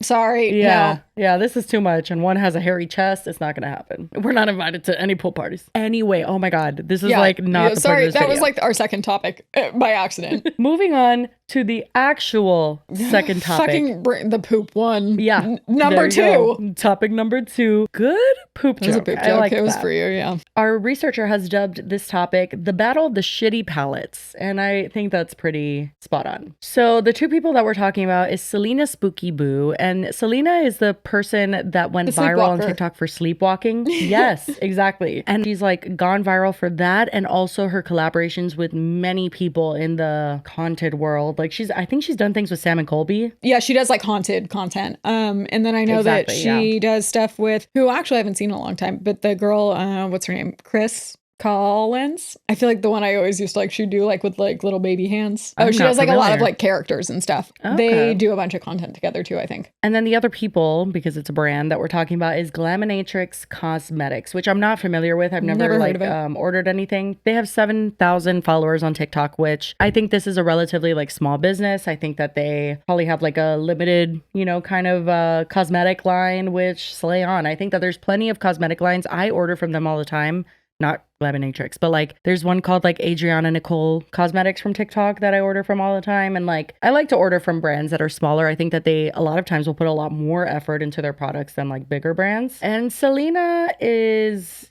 sorry, no. Yeah, this is too much. And one has a hairy chest. It's not going to happen. We're not invited to any pool parties. Anyway, oh my God. This is like not the sorry, point of this that was video. like our second topic by accident. Moving on to the actual second topic. Fucking the poop one. Yeah. Number two. Go. Topic number 2. Good poop joke. It was a poop joke. I like it was that. for you, yeah. Our researcher has dubbed this topic the Battle of the Shitty Palettes, and I think that's pretty spot on. So the two people that we're talking about is Selena Spooky Boo, and Selena is the person that went viral on TikTok for sleepwalking. Yes, exactly. And she's like gone viral for that, and also her collaborations with many people in the haunted world. Like I think she's done things with Sam and Colby. Yeah, she does like haunted content. And then I know that she does stuff with who actually I haven't seen in a long time, but the girl, what's her name? Chris Collins. I feel like the one I always used to like, she'd do like with like little baby hands. She does like a lot of like characters and stuff. Okay. They do a bunch of content together too, I think. And then the other people, because it's a brand that we're talking about, is Glaminatrix Cosmetics, which I'm not familiar with. I've never like ordered anything. They have 7,000 followers on TikTok, which I think this is a relatively like small business. I think that they probably have like a limited, kind of cosmetic line, which slay on. I think that there's plenty of cosmetic lines. I order from them all the time. Not Glaminatrix, but like there's one called like Adriana Nicole Cosmetics from TikTok that I order from all the time. And like I like to order from brands that are smaller. I think that they a lot of times will put a lot more effort into their products than like bigger brands. And Selena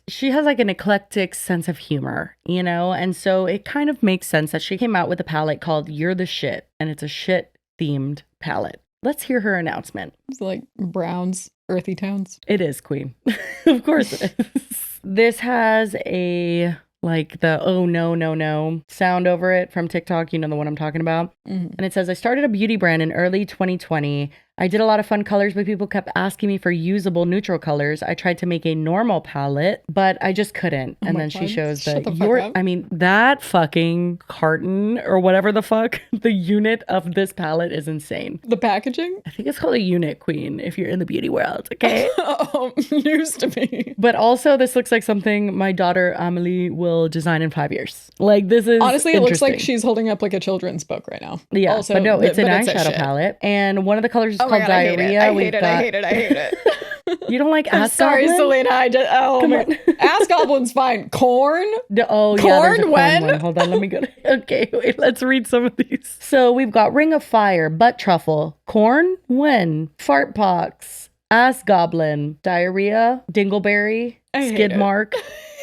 she has like an eclectic sense of humor, and so it kind of makes sense that she came out with a palette called You're the Shit, and it's a shit themed palette. Let's hear her announcement. It's like browns, earthy tones. It is, queen. Of course it is. This has a like the oh no sound over it from TikTok, the one I'm talking about. Mm-hmm. And it says, I started a beauty brand in early 2020. I did a lot of fun colors, but people kept asking me for usable neutral colors. I tried to make a normal palette, but I just couldn't. And then she shows that fucking carton or whatever the fuck, the unit of this palette is insane. The packaging? I think it's called a unit, queen, if you're in the beauty world, okay? News to me. But also this looks like something my daughter Amelie will design in 5 years. Like this is honestly, it looks like she's holding up like a children's book right now. Yeah, also, but no, it's an eyeshadow palette. And one of the colors is called Diarrhea. I hate it. You don't like Ass Sorry, Goblin? Selena. Ass Goblin's fine. Corn? Corn, there's a when? One. Hold on, let me go. Okay, wait, let's read some of these. So we've got Ring of Fire, Butt Truffle, Corn, when? Fart Pox, Ass Goblin, Diarrhea, Dingleberry. I hate skid it. mark.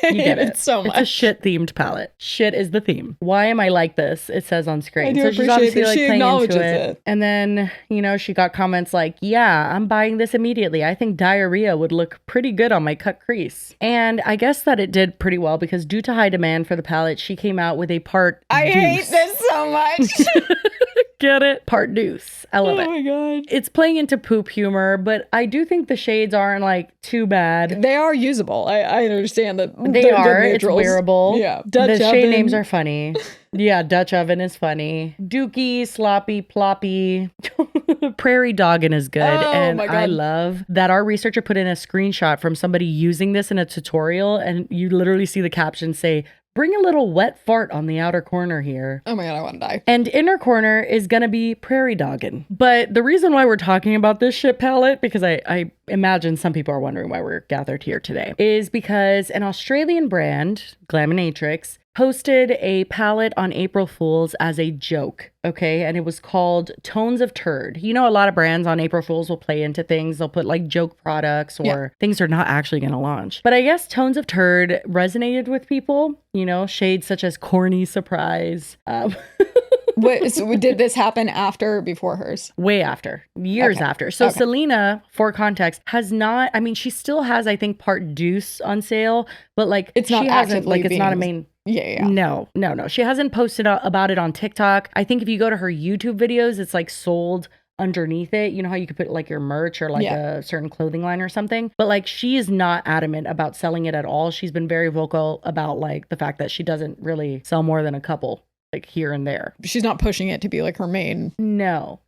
I You get hate it. so much. It's a shit themed palette. Shit is the theme. Why am I like this? It says on screen. I do So she's appreciate obviously that like she playing acknowledges into it. it. And then, you know, she got comments like, yeah, I'm buying this immediately. I think diarrhea would look pretty good on my cut crease. And I guess that it did pretty well because due to high demand for the palette, she came out with a part I deuce. hate this so much. Get it? Part deuce. I love Oh it. my god. It's playing into poop humor, but I do think the shades aren't like too bad. They are usable. I understand that They they're are. good It's neutrals. wearable. Yeah. Dutch The shade oven. names are funny. Yeah, Dutch oven is funny. Dookie, sloppy, ploppy. Prairie dogging is good. Oh and my God. I love that our researcher put in a screenshot from somebody using this in a tutorial, and you literally see the caption say, bring a little wet fart on the outer corner here. Oh my god, I want to die. And inner corner is gonna be prairie dogging. But the reason why we're talking about this shit palette, because I imagine some people are wondering why we're gathered here today, is because an Australian brand, Glaminatrix, posted a palette on April Fools as a joke, okay? And it was called Tones of Turd. You know, a lot of brands on April Fools will play into things. They'll put like joke products or things they're not actually going to launch. But I guess Tones of Turd resonated with people, you know, shades such as corny surprise. So did this happen after or before hers? Way after, years after. So Selena, for context, has not, I mean, she still has, I think, part deuce on sale, but like It's not she hasn't, actively like, it's not a being- main. Yeah. No. She hasn't posted about it on TikTok. I think if you go to her YouTube videos, it's like sold underneath it. You know how you could put like your merch or like a certain clothing line or something. But like she is not adamant about selling it at all. She's been very vocal about like the fact that she doesn't really sell more than a couple. Like here and there. She's not pushing it to be like her main. No.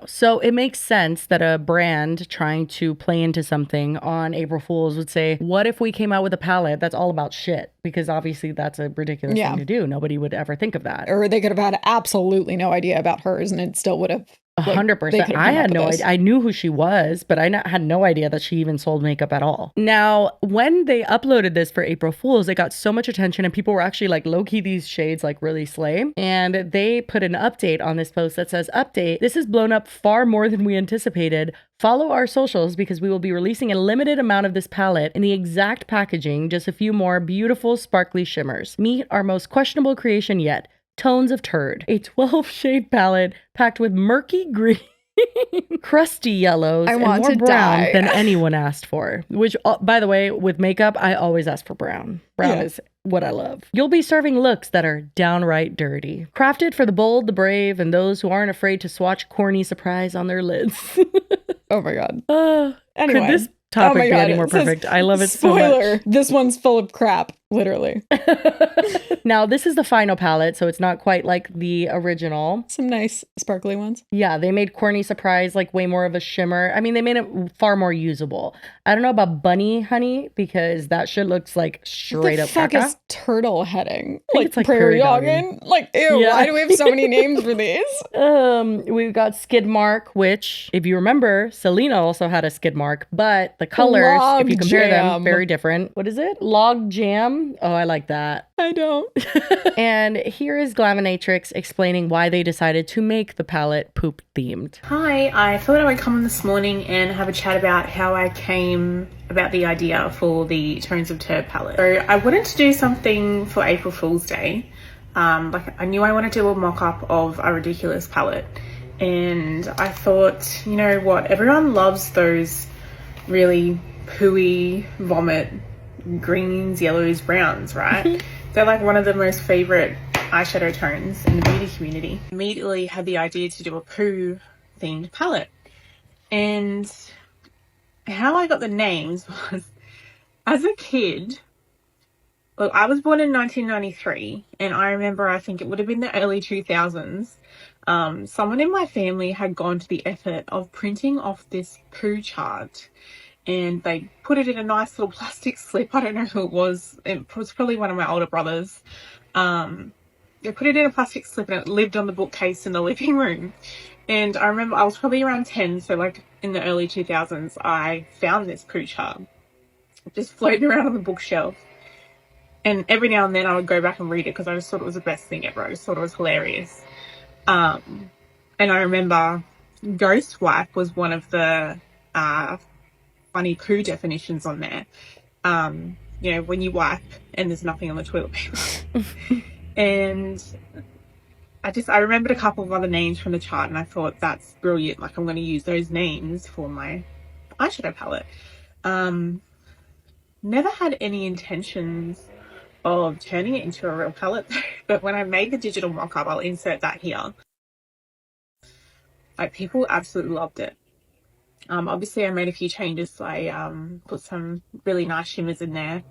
So it makes sense that a brand trying to play into something on April Fools would say, what if we came out with a palette that's all about shit? Because obviously that's a ridiculous thing to do. Nobody would ever think of that. Or they could have had absolutely no idea about hers and it still would have. 100%. I had no idea. I knew who she was, but I had no idea that she even sold makeup at all. Now, when they uploaded this for April Fools, it got so much attention and people were actually like, low-key, these shades like really slay. And they put an update on this post that says, update, this has blown up far more than we anticipated. Follow our socials because we will be releasing a limited amount of this palette in the exact packaging, just a few more beautiful sparkly shimmers. Meet our most questionable creation yet. Tones of Turd, a 12-shade palette packed with murky green, crusty yellows, and more brown than anyone asked for. Which, by the way, with makeup, I always ask for brown. Brown is what I love. You'll be serving looks that are downright dirty. Crafted for the bold, the brave, and those who aren't afraid to swatch corny surprise on their lids. Oh my god. Anyway. Could this topic be any more perfect? I love it so much. Spoiler, this one's full of crap, literally. Now, this is the final palette, so it's not quite like the original. Some nice sparkly ones. Yeah, they made Corny Surprise like way more of a shimmer. I mean, they made it far more usable. I don't know about Bunny Honey, because that shit looks like straight up fuck caca. is turtle heading? It's like prairie prairie dogging? Like, ew, why do we have so many names for these? We've got Skid Mark, which, if you remember, Selena also had a skid mark, but the colors, if you compare them, very different. What is it? Log Jam? Oh, I like that. I don't. And here is Glaminatrix explaining why they decided to make the palette poop themed. Hi, I thought I would come on this morning and have a chat about how I came about the idea for the Tones of Turd palette. So I wanted to do something for April Fool's Day. Like I knew I wanted to do a mock-up of a ridiculous palette. And I thought, you know what, everyone loves those really pooey, vomit, greens, yellows, browns, right? They're like one of the most favorite eyeshadow tones in the beauty community. Immediately had the idea to do a poo themed palette. And how I got the names was, as a kid, well, I was born in 1993, and I remember, I think it would have been the early 2000s, someone in my family had gone to the effort of printing off this poo chart, and they put it in a nice little plastic slip. I don't know who it was. It was probably one of my older brothers. They put it in a plastic slip and it lived on the bookcase in the living room. And I remember I was probably around 10, so like in the early 2000s, I found this poo chart just floating around on the bookshelf. And every now and then I would go back and read it because I just thought it was the best thing ever. I just thought it was hilarious. And I remember ghost wipe was one of the funny poo definitions on there. you know, when you wipe and there's nothing on the toilet paper. And I remembered a couple of other names from the chart, and I thought that's brilliant. Like, I'm going to use those names for my eyeshadow palette. Never had any intentions of turning it into a real palette, but when I made the digital mock-up, I'll insert that here. Like, people absolutely loved it. Obviously I made a few changes. So I put some really nice shimmers in there.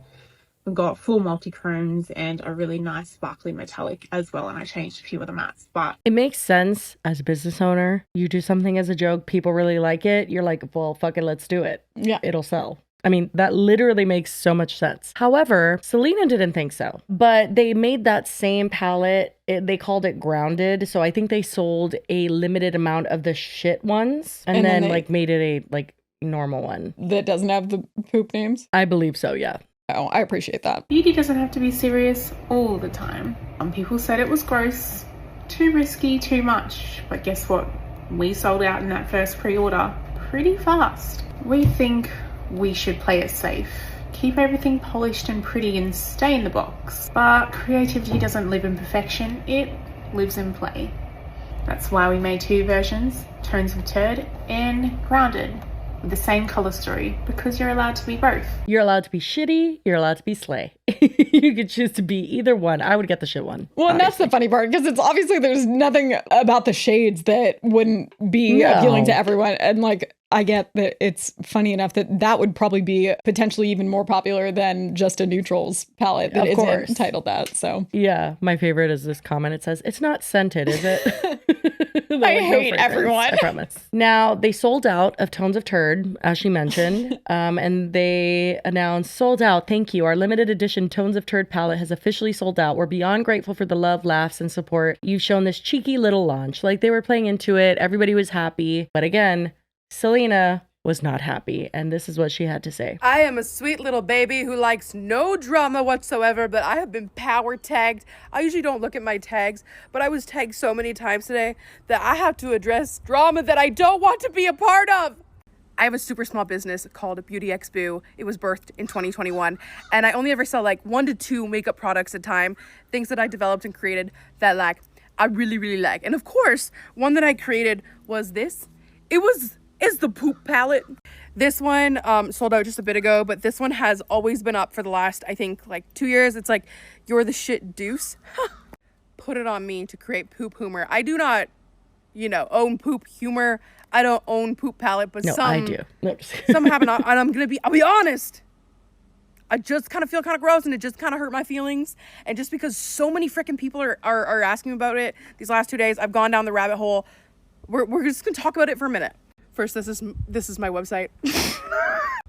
We've got full multi-chromes and a really nice sparkly metallic as well, and I changed a few of the mattes. But it makes sense as a business owner. You do something as a joke, people really like it. You're like, well, fuck it, let's do it. Yeah. It'll sell. I mean, that literally makes so much sense. However, Selena didn't think so. But they made that same palette. They called it Grounded. So I think they sold a limited amount of the shit ones and then they, like, made it a like normal one. That doesn't have the poop names? I believe so, yeah. Oh, I appreciate that. Beauty doesn't have to be serious all the time. Some people said it was gross, too risky, too much. But guess what? We sold out in that first pre-order pretty fast. We think we should play it safe. Keep everything polished and pretty and stay in the box. But creativity doesn't live in perfection, it lives in play. That's why we made two versions, Tones of Turd and Grounded, with the same color story, because you're allowed to be both. You're allowed to be shitty, you're allowed to be slay. You could choose to be either one. I would get the shit one. Well, and that's the funny part, because it's obviously there's nothing about the shades that wouldn't be appealing to everyone. And like, I get that it's funny enough that that would probably be potentially even more popular than just a neutrals palette that isn't titled that. So yeah, my favorite is this comment. It says, "It's not scented, is it?" I hate everyone. I promise. Now they sold out of Tones of Turd, as she mentioned, and they announced, "Sold out. Thank you. Our limited edition Tones of Turd palette has officially sold out. We're beyond grateful for the love, laughs, and support you've shown this cheeky little launch." Like, they were playing into it. Everybody was happy, but again, Selena was not happy, and this is what she had to say. "I am a sweet little baby who likes no drama whatsoever, but I have been power tagged. I usually don't look at my tags, but I was tagged so many times today that I have to address drama that I don't want to be a part of." I have a super small business called Beauty X Boo. It was birthed in 2021, and I only ever sell like 1 to 2 makeup products at a time, things that I developed and created that like I really, really like. And of course, one that I created was this. Is the poop palette. This one sold out just a bit ago, but this one has always been up for the last, I think, like 2 years. It's like, "You're the shit deuce." Put it on me to create poop humor. I do not, own poop humor. I don't own poop palette, but some I do. No, some have not, and I'll be honest. I just kind of feel kind of gross, and it just kind of hurt my feelings. And just because so many freaking people are asking me about it these last 2 days, I've gone down the rabbit hole. We're just gonna talk about it for a minute. First, this is my website.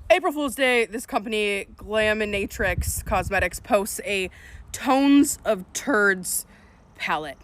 April Fool's Day, this company, Glaminatrix Cosmetics, posts a Tones of Turds palette.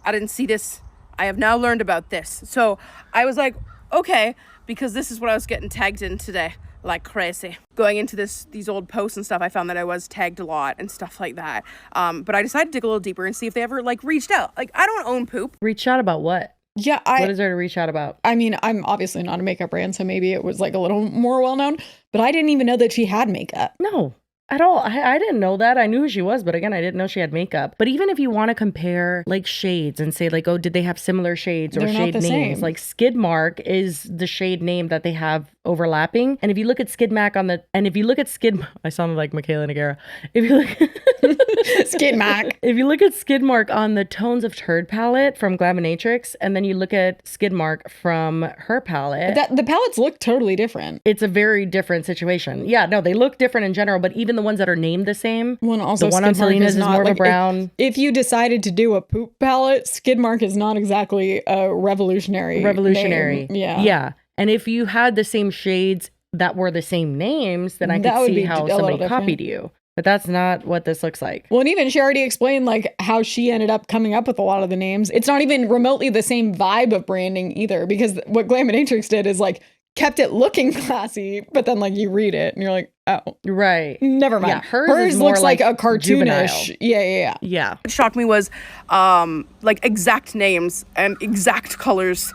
I didn't see this. I have now learned about this. So I was like, okay, because this is what I was getting tagged in today, like crazy. Going into these old posts and stuff, I found that I was tagged a lot and stuff like that. But I decided to dig a little deeper and see if they ever like reached out. Like, I don't own poop. Reach out about what? Yeah, what is there to reach out about? I mean, I'm obviously not a makeup brand, so maybe it was like a little more well-known, but I didn't even know that she had makeup. No, at all. I didn't know that. I knew who she was, but again, I didn't know she had makeup. But even if you want to compare like shades and say like, oh, did they have similar shades or They're shade not the names? same. Like Skid Mark is the shade name that they have overlapping. And if you look at Skid Mac I sounded like Michaela Nagara. If you look Skid Mac. If you look at Skid Mark on the Tones of Turd palette from Glaminatrix, and then you look at Skid Mark from her palette, The palettes look totally different. it's a very different situation. Yeah, no, they look different in general, but even the ones that are named the same, Well, and also the one on Skid Mark Selena's is not, more of a like, brown. If you decided to do a poop palette, Skid Mark is not exactly a revolutionary name. Yeah. And if you had the same shades that were the same names, then I That could would see be how a little somebody different. copied you. But that's not what this looks like. Well, and even she already explained like how she ended up coming up with a lot of the names. It's not even remotely the same vibe of branding either, because what Glaminatrix did is like kept it looking classy, but then like you read it and you're like, oh, Right. never mind. Yeah, hers is more looks like a juvenile. cartoonish. Yeah. Yeah. What shocked me was like exact names and exact colors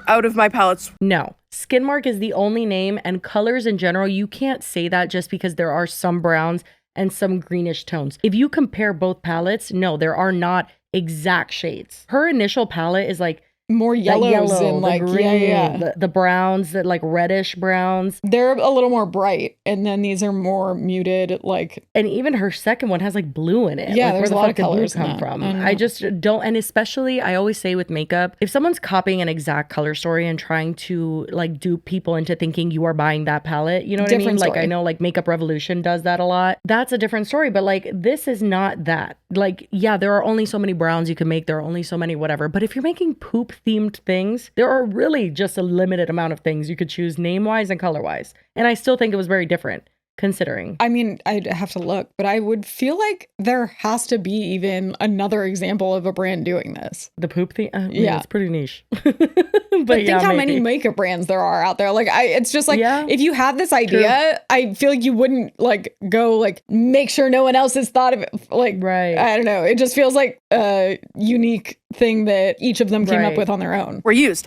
out of my palettes. No. Skidmark is the only name, and colors in general, you can't say that just because there are some browns and some greenish tones. If you compare both palettes, no, there are not exact shades. Her initial palette is like more yellows and like green, the browns, that like reddish browns. They're a little more bright, and then these are more muted, like. And even her second one has like blue in it. Yeah, like, there's a lot of colors where the fuck did blue come from? I just don't. And especially, I always say with makeup, if someone's copying an exact color story and trying to like dupe people into thinking you are buying that palette, you know what I mean? Like I know like Makeup Revolution does that a lot. That's a different story. But like this is not that. Like yeah, there are only so many browns you can make. There are only so many whatever. But if you're making poop themed things, there are really just a limited amount of things you could choose name wise and color wise. And I still think it was very different considering. I mean, I'd have to look, but I would feel like there has to be even another example of a brand doing this. The poop thing? Yeah. It's pretty niche. But think how many makeup brands there are out there. Like, it's just like, if you had this idea, I feel like you wouldn't like go like make sure no one else has thought of it. Like, I don't know. It just feels like a unique thing that each of them came up with on their own. Were used.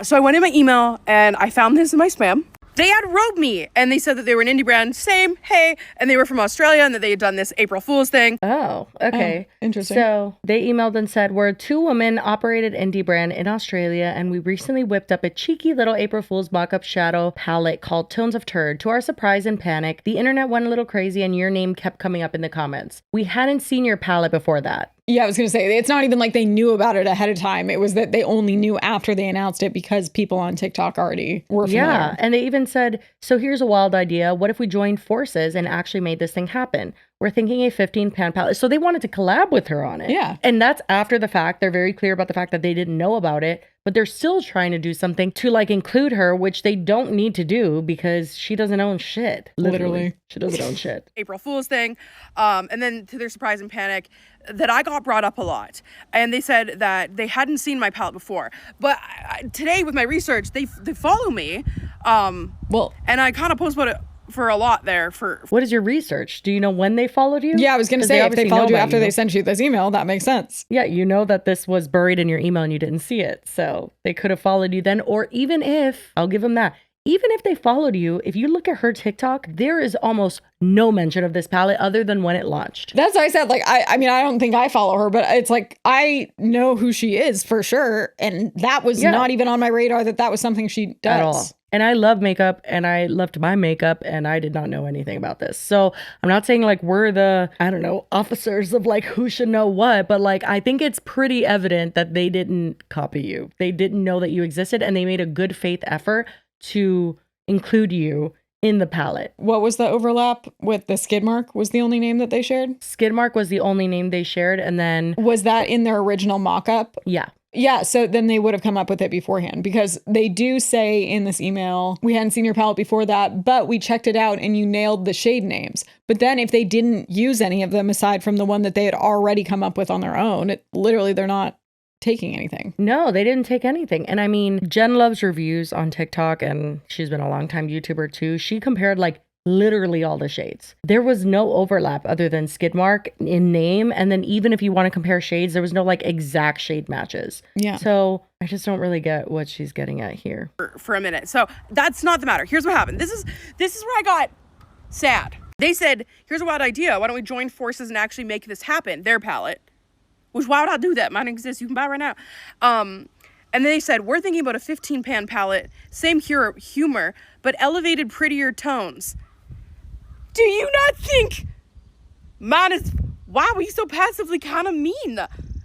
So I went in my email and I found this in my spam. They had wrote me and they said that they were an indie brand, same, hey, and they were from Australia and that they had done this April Fool's thing. Oh, okay. Interesting. So they emailed and said, we're a 2-woman operated indie brand in Australia and we recently whipped up a cheeky little April Fool's mock-up shadow palette called Tones of Turd. To our surprise and panic, the internet went a little crazy and your name kept coming up in the comments. We hadn't seen your palette before that. Yeah, I was going to say, it's not even like they knew about it ahead of time. It was that they only knew after they announced it because people on TikTok already were familiar. Yeah, and they even said, so here's a wild idea. What if we joined forces and actually made this thing happen? We're thinking a 15-pan palette. So they wanted to collab with her on it. Yeah. And that's after the fact. They're very clear about the fact that they didn't know about it, but they're still trying to do something to like include her, which they don't need to do because she doesn't own shit. Literally. She doesn't own shit. April Fool's thing. And then to their surprise and panic, that I got brought up a lot. And they said that they hadn't seen my palette before. But today with my research, they follow me. And I kind of post about it for a lot there. What is your research? Do you know when they followed you? Yeah, I was going to say, if they followed you after they sent you this email, that makes sense. Yeah, you know that this was buried in your email and you didn't see it. So they could have followed you then. Or even if, I'll give them that, even if they followed you, if you look at her TikTok, there is almost no mention of this palette other than when it launched. That's what I said. Like, I mean, I don't think I follow her, but it's like, I know who she is for sure. And that was not even on my radar that was something she does. At all. And I love makeup and I loved my makeup and I did not know anything about this. So I'm not saying like we're the, I don't know, officers of like who should know what, but like I think it's pretty evident that they didn't copy you. They didn't know that you existed and they made a good faith effort to include you in the palette. What was the overlap with the Skidmark? Was the only name that they shared? Skidmark was the only name they shared. And then was that in their original mock-up? Yeah. Yeah, so then they would have come up with it beforehand because they do say in this email, we hadn't seen your palette before that, but we checked it out and you nailed the shade names. But then if they didn't use any of them aside from the one that they had already come up with on their own, literally they're not taking anything. No, they didn't take anything. And I mean, Jen loves reviews on TikTok and she's been a long time YouTuber too. She compared like literally all the shades. There was no overlap other than Skidmark in name. And then even if you want to compare shades, there was no like exact shade matches. Yeah. So I just don't really get what she's getting at here. For a minute. So that's not the matter. Here's what happened. This is where I got sad. They said, here's a wild idea. Why don't we join forces and actually make this happen? Their palette. Which, why would I do that? Mine exists. You can buy it right now. And then they said, we're thinking about a 15-pan palette. Same humor, but elevated, prettier tones. Do you not think mine is... Why were you so passively kind of mean?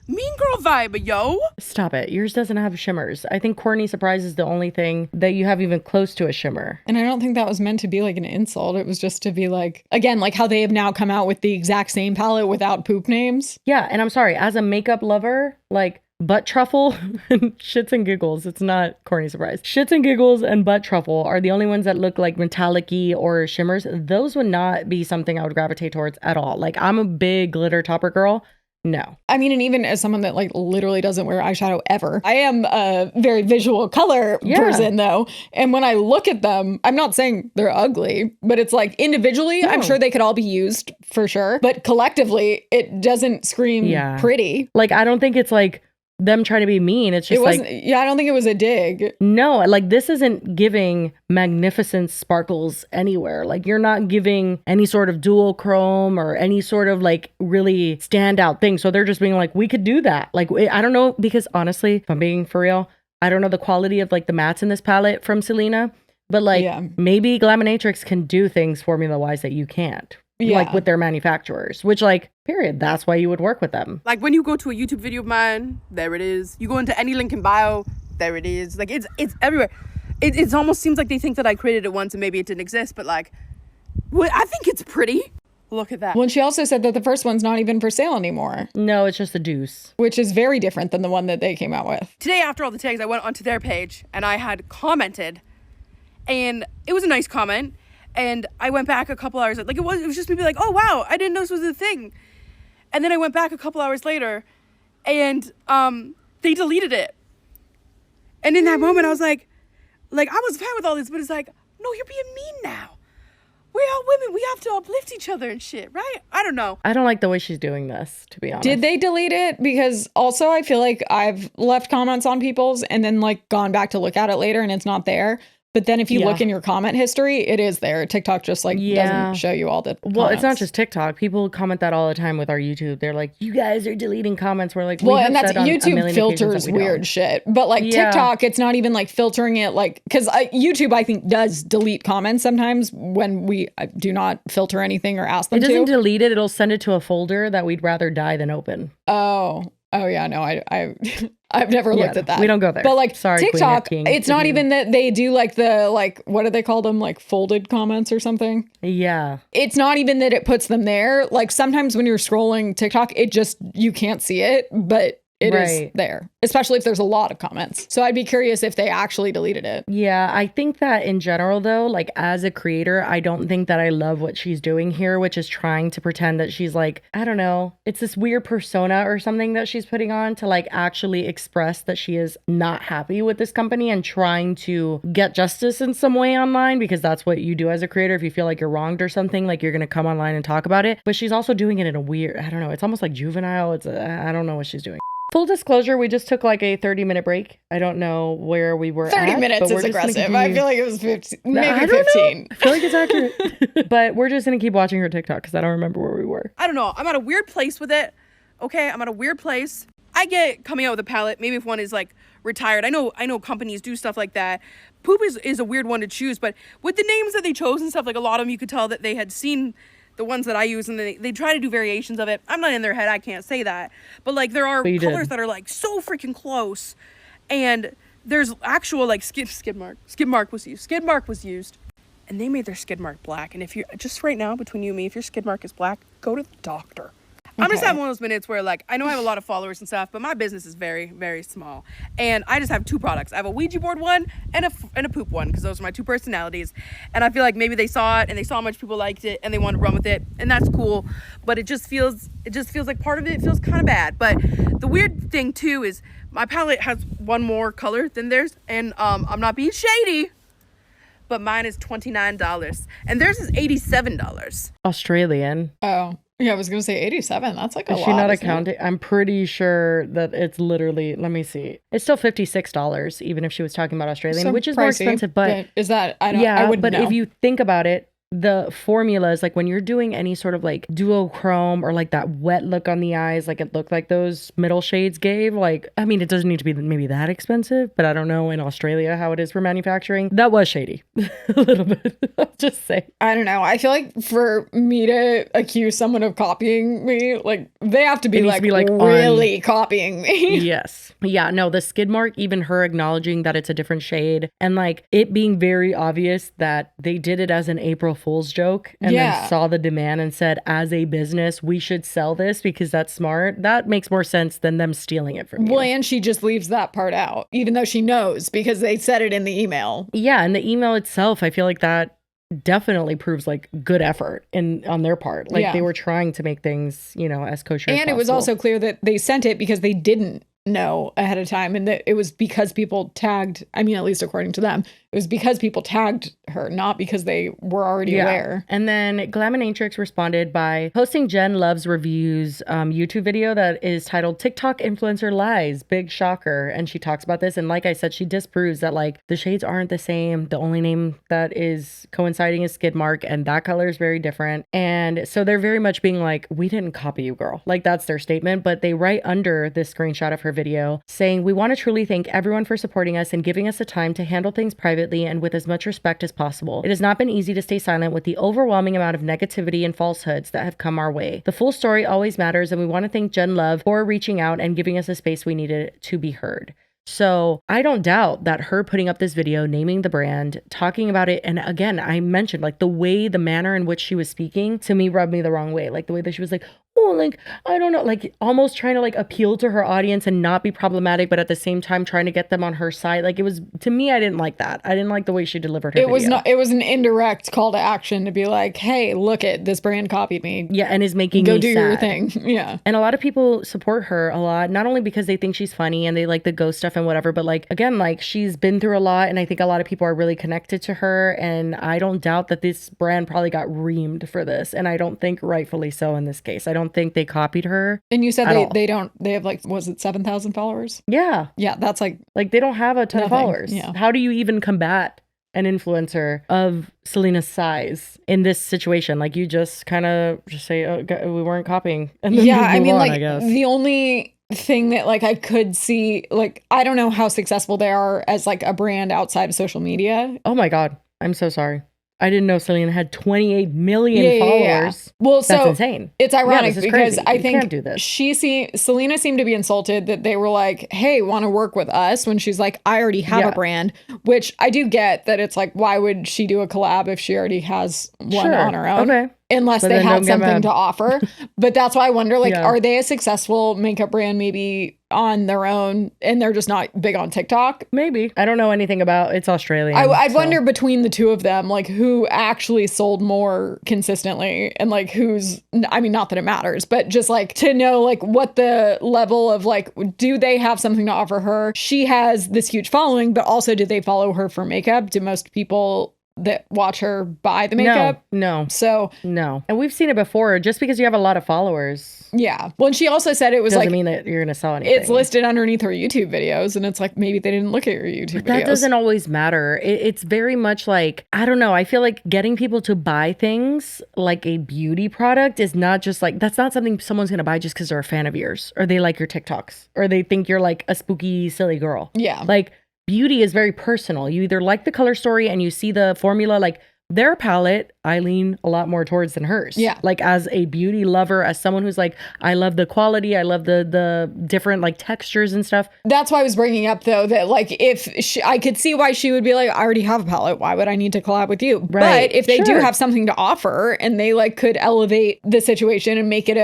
Mean girl vibe, yo. Stop it. Yours doesn't have shimmers. I think Corny Surprise is the only thing that you have even close to a shimmer. And I don't think that was meant to be like an insult. It was just to be like, again, like how they have now come out with the exact same palette without poop names. Yeah, and I'm sorry, as a makeup lover, like butt truffle and shits and giggles, it's not Corny Surprise. Shits and giggles and butt truffle are the only ones that look like metallic-y or shimmers. Those would not be something I would gravitate towards at all. Like I'm a big glitter topper girl. No. I mean, and even as someone that like literally doesn't wear eyeshadow ever, I am a very visual color person though. And when I look at them, I'm not saying they're ugly, but it's like individually, I'm sure they could all be used for sure. But collectively, it doesn't scream pretty. Like, I don't think it's like them trying to be mean. It's It just wasn't, like, yeah, I don't think it was a dig. no, like this isn't giving magnificent sparkles anywhere. Like you're not giving any sort of dual chrome or any sort of like really standout thing. So they're just being like, we could do that. Like, I don't know, because honestly, if I'm being for real, I don't know the quality of like the mattes in this palette from Selena, but like maybe Glaminatrix can do things formula wise that you can't. Like with their manufacturers, which like, period. That's why you would work with them. Like when you go to a YouTube video of mine, there it is. You go into any link in bio, there it is. Like it's everywhere. It almost seems like they think that I created it once and maybe it didn't exist, but like, I think it's pretty. Look at that. Well, and she also said that the first one's not even for sale anymore. No, it's just a deuce. Which is very different than the one that they came out with. Today, after all the tags, I went onto their page and I had commented, and it was a nice comment. And I went back a couple hours, like it was just me being like, oh wow, I didn't know this was a thing. And then I went back a couple hours later and they deleted it. And in that moment I was like I was fine with all this, but it's like, no, you're being mean now. We're all women, we have to uplift each other and shit, right? I don't know. I don't like the way she's doing this, to be honest. Did they delete it? Because also I feel like I've left comments on people's and then like gone back to look at it later and it's not there. But then if you look in your comment history, it is there. TikTok just like doesn't show you all the comments. Well, it's not just TikTok. People comment that all the time with our YouTube. They're like, you guys are deleting comments. We're like, well, and that's YouTube filters weird shit. But like TikTok, it's not even like filtering it like, because YouTube, I think, does delete comments sometimes when we do not filter anything or ask them to. It doesn't delete it. It'll send it to a folder that we'd rather die than open. Oh yeah, no, I've never looked at that. We don't go there. But like sorry, TikTok, it's not even that they do like the like, what do they call them? Like folded comments or something. Yeah. It's not even that it puts them there. Like sometimes when you're scrolling TikTok, it just, you can't see it, but it is there, especially if there's a lot of comments. So I'd be curious if they actually deleted it. Yeah, I think that in general, though, like as a creator, I don't think that I love what she's doing here, which is trying to pretend that she's like, I don't know, it's this weird persona or something that she's putting on to like actually express that she is not happy with this company and trying to get justice in some way online, because that's what you do as a creator. If you feel like you're wronged or something, like you're going to come online and talk about it. But she's also doing it in a weird, I don't know, it's almost like juvenile. I don't know what she's doing. Full disclosure, we just took like a 30-minute break. I don't know where we were 30 at, minutes is aggressive. I feel like it was 15, maybe 15. I feel like it's accurate. But we're just going to keep watching her TikTok because I don't remember where we were. I don't know. I'm at a weird place with it. Okay, I'm at a weird place. I get coming out with a palette, maybe if one is like retired. I know companies do stuff like that. Poop is a weird one to choose, but with the names that they chose and stuff, like a lot of them you could tell that they had seen the ones that I use, and they try to do variations of it. I'm not in their head, I can't say that. But like there are colors that are like so freaking close. And there's actual like skid mark was used. And they made their skid mark black. And if you're just right now between you and me, if your skid mark is black, go to the doctor. Okay. I'm just having one of those minutes where like, I know I have a lot of followers and stuff, but my business is very, very small. And I just have two products. I have a Ouija board one and a poop one, because those are my two personalities. And I feel like maybe they saw it and they saw how much people liked it and they wanted to run with it. And that's cool. But it just feels like part of it feels kind of bad. But the weird thing too is my palette has one more color than theirs. And I'm not being shady, but mine is $29 and theirs is $87. Australian. Oh. Yeah, I was going to say 87. That's like a lot. Is she not accounting? I'm pretty sure that it's literally, let me see. It's still $56, even if she was talking about Australian, so which is pricey, more expensive. But is that, I wouldn't but know. if you think about it, the formulas, like when you're doing any sort of like duochrome or like that wet look on the eyes, like it looked like those middle shades gave, like, I mean, it doesn't need to be maybe that expensive, but I don't know in Australia how it is for manufacturing. That was shady a little bit. I'll just say. I don't know. I feel like for me to accuse someone of copying me, like they have to be like really copying me. Yes. Yeah, no, the skid mark, even her acknowledging that it's a different shade and like it being very obvious that they did it as an April Fool's joke and then saw the demand and said, as a business, we should sell this because that's smart. That makes more sense than them stealing it from you. Well, and she just leaves that part out, even though she knows because they said it in the email. Yeah, and the email itself, I feel like that definitely proves like good effort on their part. Like they were trying to make things, as kosher as possible. And it was also clear that they sent it because they didn't know ahead of time, and that it was because people tagged, I mean, at least according to them, It was because people tagged her, not because they were already aware. And then Glaminatrix responded by posting Jen Love's Reviews YouTube video that is titled TikTok Influencer Lies, Big Shocker. And she talks about this. And like I said, she disproves that like the shades aren't the same. The only name that is coinciding is Skid Mark, and that color is very different. And so they're very much being like, we didn't copy you, girl. Like that's their statement. But they write under this screenshot of her video saying, we want to truly thank everyone for supporting us and giving us the time to handle things privately and with as much respect as possible. It has not been easy to stay silent with the overwhelming amount of negativity and falsehoods that have come our way. The full story always matters, and we want to thank Jen Love for reaching out and giving us the space we needed to be heard. So I don't doubt that her putting up this video, naming the brand, talking about it. And again, I mentioned like the manner in which she was speaking to me rubbed me the wrong way. Like the way that she was like, oh, like, I don't know, like almost trying to like appeal to her audience and not be problematic, but at the same time trying to get them on her side. Like it was, to me, I didn't like that. I didn't like the way she delivered her video. It was an indirect call to action to be like, hey, look it, this brand copied me. Yeah, and is making Go me do sad. your thing. Yeah. And a lot of people support her a lot, not only because they think she's funny and they like the ghost stuff and whatever, but like, again, like she's been through a lot, and I think a lot of people are really connected to her. And I don't doubt that this brand probably got reamed for this. And I don't think rightfully so in this case. I don't think they copied her. And you said they have like, was it 7,000 followers? Yeah. Yeah, that's like they don't have a ton of followers. Yeah. How do you even combat an influencer of Selena's size in this situation? Like you just kind of just say, oh, we weren't copying. And then I mean, on, like I guess. the only thing that like I could see, like, I don't know how successful they are as like a brand outside of social media. Oh my God. I'm so sorry. I didn't know Selena had 28 million followers. Well, that's insane. It's ironic this is because crazy. I You think can't do this. Selena seemed to be insulted that they were like, hey, want to work with us, when she's like, I already have a brand, which I do get that it's like, why would she do a collab if she already has one on her own? Okay. Unless they had something to offer. But that's why I wonder, like, are they a successful makeup brand maybe on their own and they're just not big on TikTok? Maybe. I don't know anything about it's Australian. I'd wonder between the two of them, like who actually sold more consistently and like who's, I mean, not that it matters, but just like to know like what the level of like, do they have something to offer her? She has this huge following, but also do they follow her for makeup? Do most people that watch her buy the makeup? No. So no. And we've seen it before. Just because you have a lot of followers. Yeah. Well, and she also said it was doesn't like, mean that you're going to sell anything. It's listed underneath her YouTube videos. And it's like, maybe they didn't look at your YouTube videos. That doesn't always matter. It's very much like, I don't know. I feel like getting people to buy things like a beauty product is not just like, that's not something someone's going to buy just because they're a fan of yours or they like your TikToks or they think you're like a spooky, silly girl. Yeah. Like, beauty is very personal. You either like the color story and you see the formula, like their palette, I lean a lot more towards than hers. Yeah. Like as a beauty lover, as someone who's like, I love the quality, I love the different like textures and stuff. That's why I was bringing up though, that like if I could see why she would be like, I already have a palette. Why would I need to collab with you? Right. But if they do have something to offer and they like could elevate the situation and make it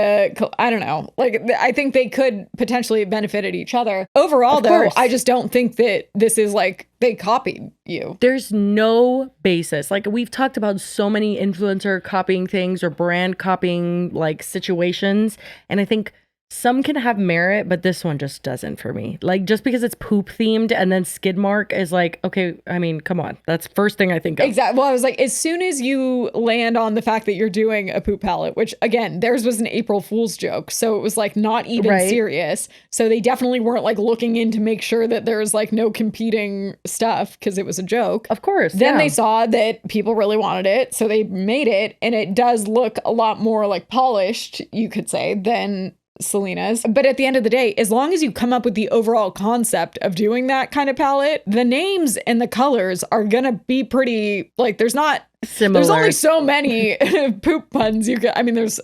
I don't know, like I think they could potentially benefit at each other. Overall though, I just don't think that this is like, they copied you. There's no basis. Like we've talked about so many influencer copying things or brand copying like situations. And I think some can have merit, but this one just doesn't for me. Like just because it's poop themed and then skid mark is like, okay, I mean, come on. That's first thing I think of. Exactly. Well, I was like, as soon as you land on the fact that you're doing a poop palette, which again, theirs was an April Fool's joke. So it was like not even serious. So they definitely weren't like looking in to make sure that there's like no competing stuff because it was a joke. Of course. Then they saw that people really wanted it. So they made it. And it does look a lot more like polished, you could say, than Selena's. But at the end of the day, as long as you come up with the overall concept of doing that kind of palette, the names and the colors are gonna be pretty like there's not similar. There's only so many poop puns you could. I mean, there's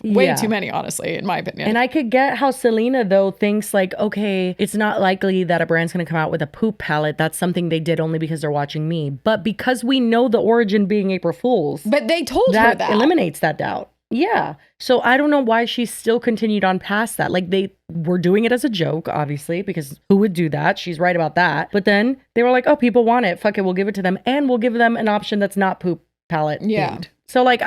way too many, honestly, in my opinion. And I could get how Selena though thinks like, okay, it's not likely that a brand's gonna come out with a poop palette. That's something they did only because they're watching me. But because we know the origin being April Fool's, but they told her that eliminates that doubt. Yeah. So I don't know why she still continued on past that. Like they were doing it as a joke, obviously, because who would do that? She's right about that. But then they were like, oh, people want it. Fuck it. We'll give it to them. And we'll give them an option that's not poop palette Yeah. themed. So like,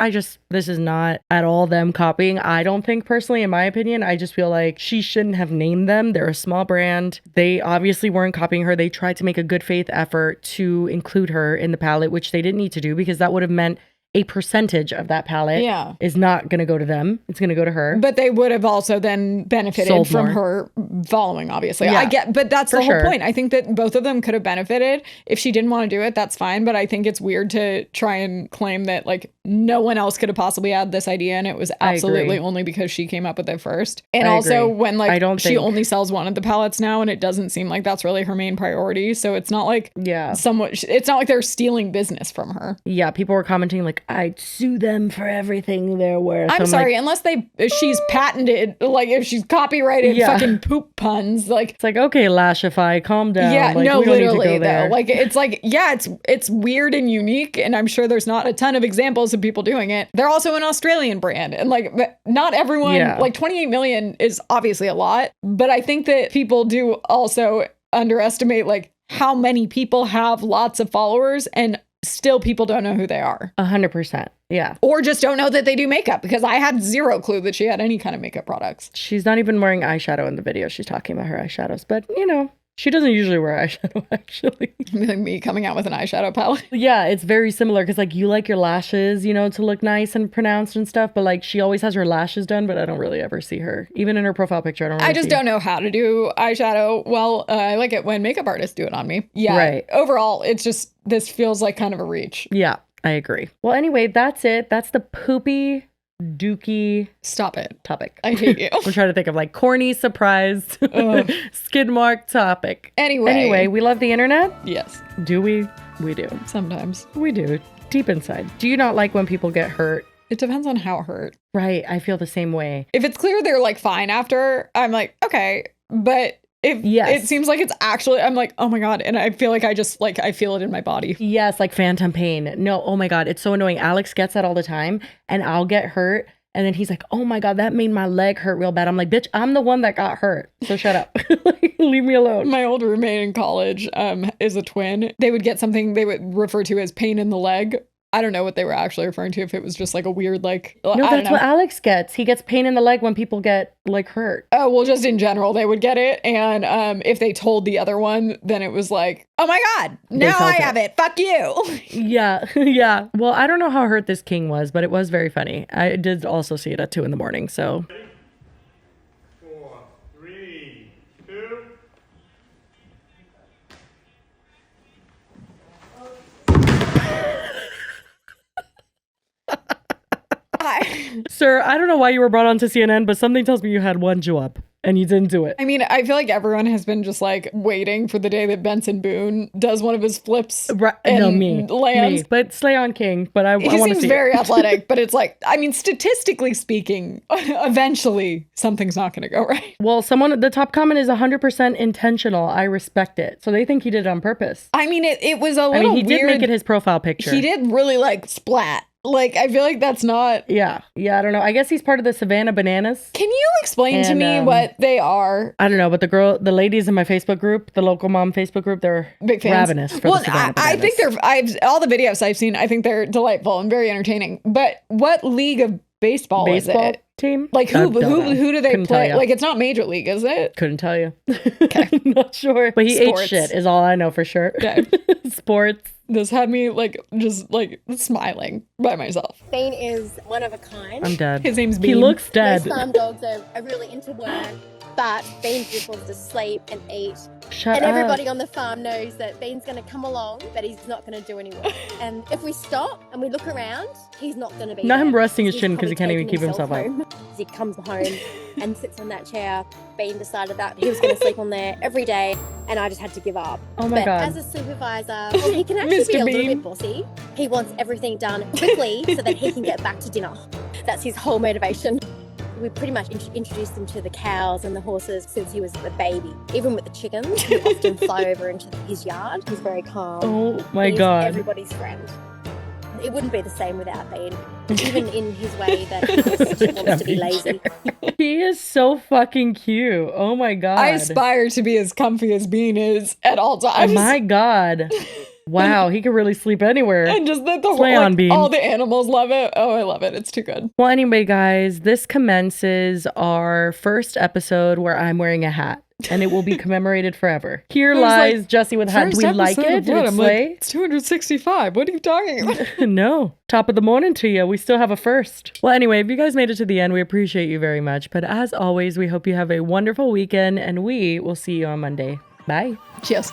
this is not at all them copying. I don't think personally, in my opinion, I just feel like she shouldn't have named them. They're a small brand. They obviously weren't copying her. They tried to make a good faith effort to include her in the palette, which they didn't need to do because that would have meant a percentage of that palette is not going to go to them. It's going to go to her. But they would have also then benefited Sold from more. her following, obviously. Yeah, I get, but that's for the whole sure. point. I think that both of them could have benefited. If she didn't want to do it, that's fine. But I think it's weird to try and claim that like no one else could have possibly had this idea and it was absolutely only because she came up with it first. And I also agree. when like I don't she think- only sells one of the palettes now and it doesn't seem like that's really her main priority. So it's not like it's not like they're stealing business from her. Yeah, people were commenting like, I'd sue them for everything they're worth. I'm sorry, like, unless if she's patented, like if she's copyrighted fucking poop puns, like it's like, okay, Lashify, calm down. yeah, like, no, we don't need to literally go though. there. Like it's like, yeah, it's weird and unique, and I'm sure there's not a ton of examples of people doing it. They're also an Australian brand, and like not everyone, like 28 million is obviously a lot, but I think that people do also underestimate like how many people have lots of followers and still people don't know who they are. 100%. Yeah. Or just don't know that they do makeup, because I had zero clue that she had any kind of makeup products. She's not even wearing eyeshadow in the video. She's talking about her eyeshadows, but you know, she doesn't usually wear eyeshadow actually. Like me coming out with an eyeshadow palette. Yeah, it's very similar because like you like your lashes, you know, to look nice and pronounced and stuff, but like she always has her lashes done, but I don't really ever see her. Even in her profile picture, I don't really I just don't know how to do eyeshadow well. I like it when makeup artists do it on me. Yeah. Right. Overall, it's just, this feels like kind of a reach. Yeah, I agree. Well, anyway, that's it. That's the poopy dookie Stop it. topic. I hate you. I'm trying to think of like corny surprise skid mark topic. Anyway, we love the internet. Yes. Do we? We do. Sometimes. We do. Deep inside. Do you not like when people get hurt? It depends on how hurt. Right. I feel the same way. If it's clear they're like fine after, I'm like, okay. But if it seems like it's actually, I'm like, oh my God. And I feel like I just like, I feel it in my body. Yes, like phantom pain. No, oh my God. It's so annoying. Alex gets that all the time and I'll get hurt. And then he's like, oh my God, that made my leg hurt real bad. I'm like, bitch, I'm the one that got hurt. So shut up. Like, leave me alone. My old roommate in college is a twin. They would get something they would refer to as pain in the leg. I don't know what they were actually referring to, if it was just like a weird, like, no, that's what Alex gets. He gets pain in the leg when people get like hurt. Oh, well, just in general, they would get it. And if they told the other one, then it was like, oh my God, now I have it. Fuck you. Yeah. Yeah. Well, I don't know how hurt this king was, but it was very funny. I did also see it at 2 a.m. So 4, 3, 2. Sir, I don't know why you were brought onto CNN, but something tells me you had one job and you didn't do it. I mean, I feel like everyone has been just like waiting for the day that Benson Boone does one of his flips. Right. And No, me. lands. Me. But Slay on King. But I want to see. He seems very athletic, but it's like, I mean, statistically speaking, eventually something's not going to go right. Well, the top comment is 100% intentional. I respect it. So they think he did it on purpose. I mean, it was a little I mean, he weird. did make it his profile picture. He did really like splat. Like, I feel like that's not. Yeah. Yeah, I don't know. I guess he's part of the Savannah Bananas. Can you explain to me what they are? I don't know, but the ladies in my Facebook group, the local mom Facebook group, they're big fans. Ravenous for the Savannah Bananas. I think all the videos I've seen, I think they're delightful and very entertaining. But what league of baseball is it? Team? Like who do they Couldn't play? tell ya. Like it's not Major League, is it? Couldn't tell you. Okay. I'm not sure. But he ate shit is all I know for sure. Okay. Sports. This had me like just like smiling by myself. Bean is one of a kind. I'm dead. His name's Bean. He looks dead. Most farm dogs are really into work, but Bean just wants to sleep and eat. Shut and up. everybody on the farm knows that Bean's going to come along, but he's not going to do any work. And if we stop and we look around, he's not going to be Not there. him resting his He's chin because he can't probably even keep taken himself up. home. He comes home and sits on that chair. Bean decided that he was going to sleep on there every day, and I just had to give up. Oh my but God. as a supervisor, well, he can actually be a little bit bossy. He wants everything done quickly so that he can get back to dinner. That's his whole motivation. We pretty much introduced him to the cows and the horses since he was a baby. Even with the chickens, he often fly over into his yard. He's very calm. Oh my He's God. everybody's friend. It wouldn't be the same without Bean. Even in his way that he just wants to be lazy. He is so fucking cute. Oh my God. I aspire to be as comfy as Bean is at all times. Oh my God. Wow, he can really sleep anywhere. And just that the whole, Slay on, like, Bean. all the animals love it. Oh, I love it. It's too good. Well, anyway, guys, this commences our first episode where I'm wearing a hat. And it will be commemorated forever. Here lies like, Jesse with a hat. Do we like it? Did it I'm slay? like, it's 265. What are you talking about? No. Top of the morning to you. We still have a first. Well, anyway, if you guys made it to the end, we appreciate you very much. But as always, we hope you have a wonderful weekend and we will see you on Monday. Bye. Cheers.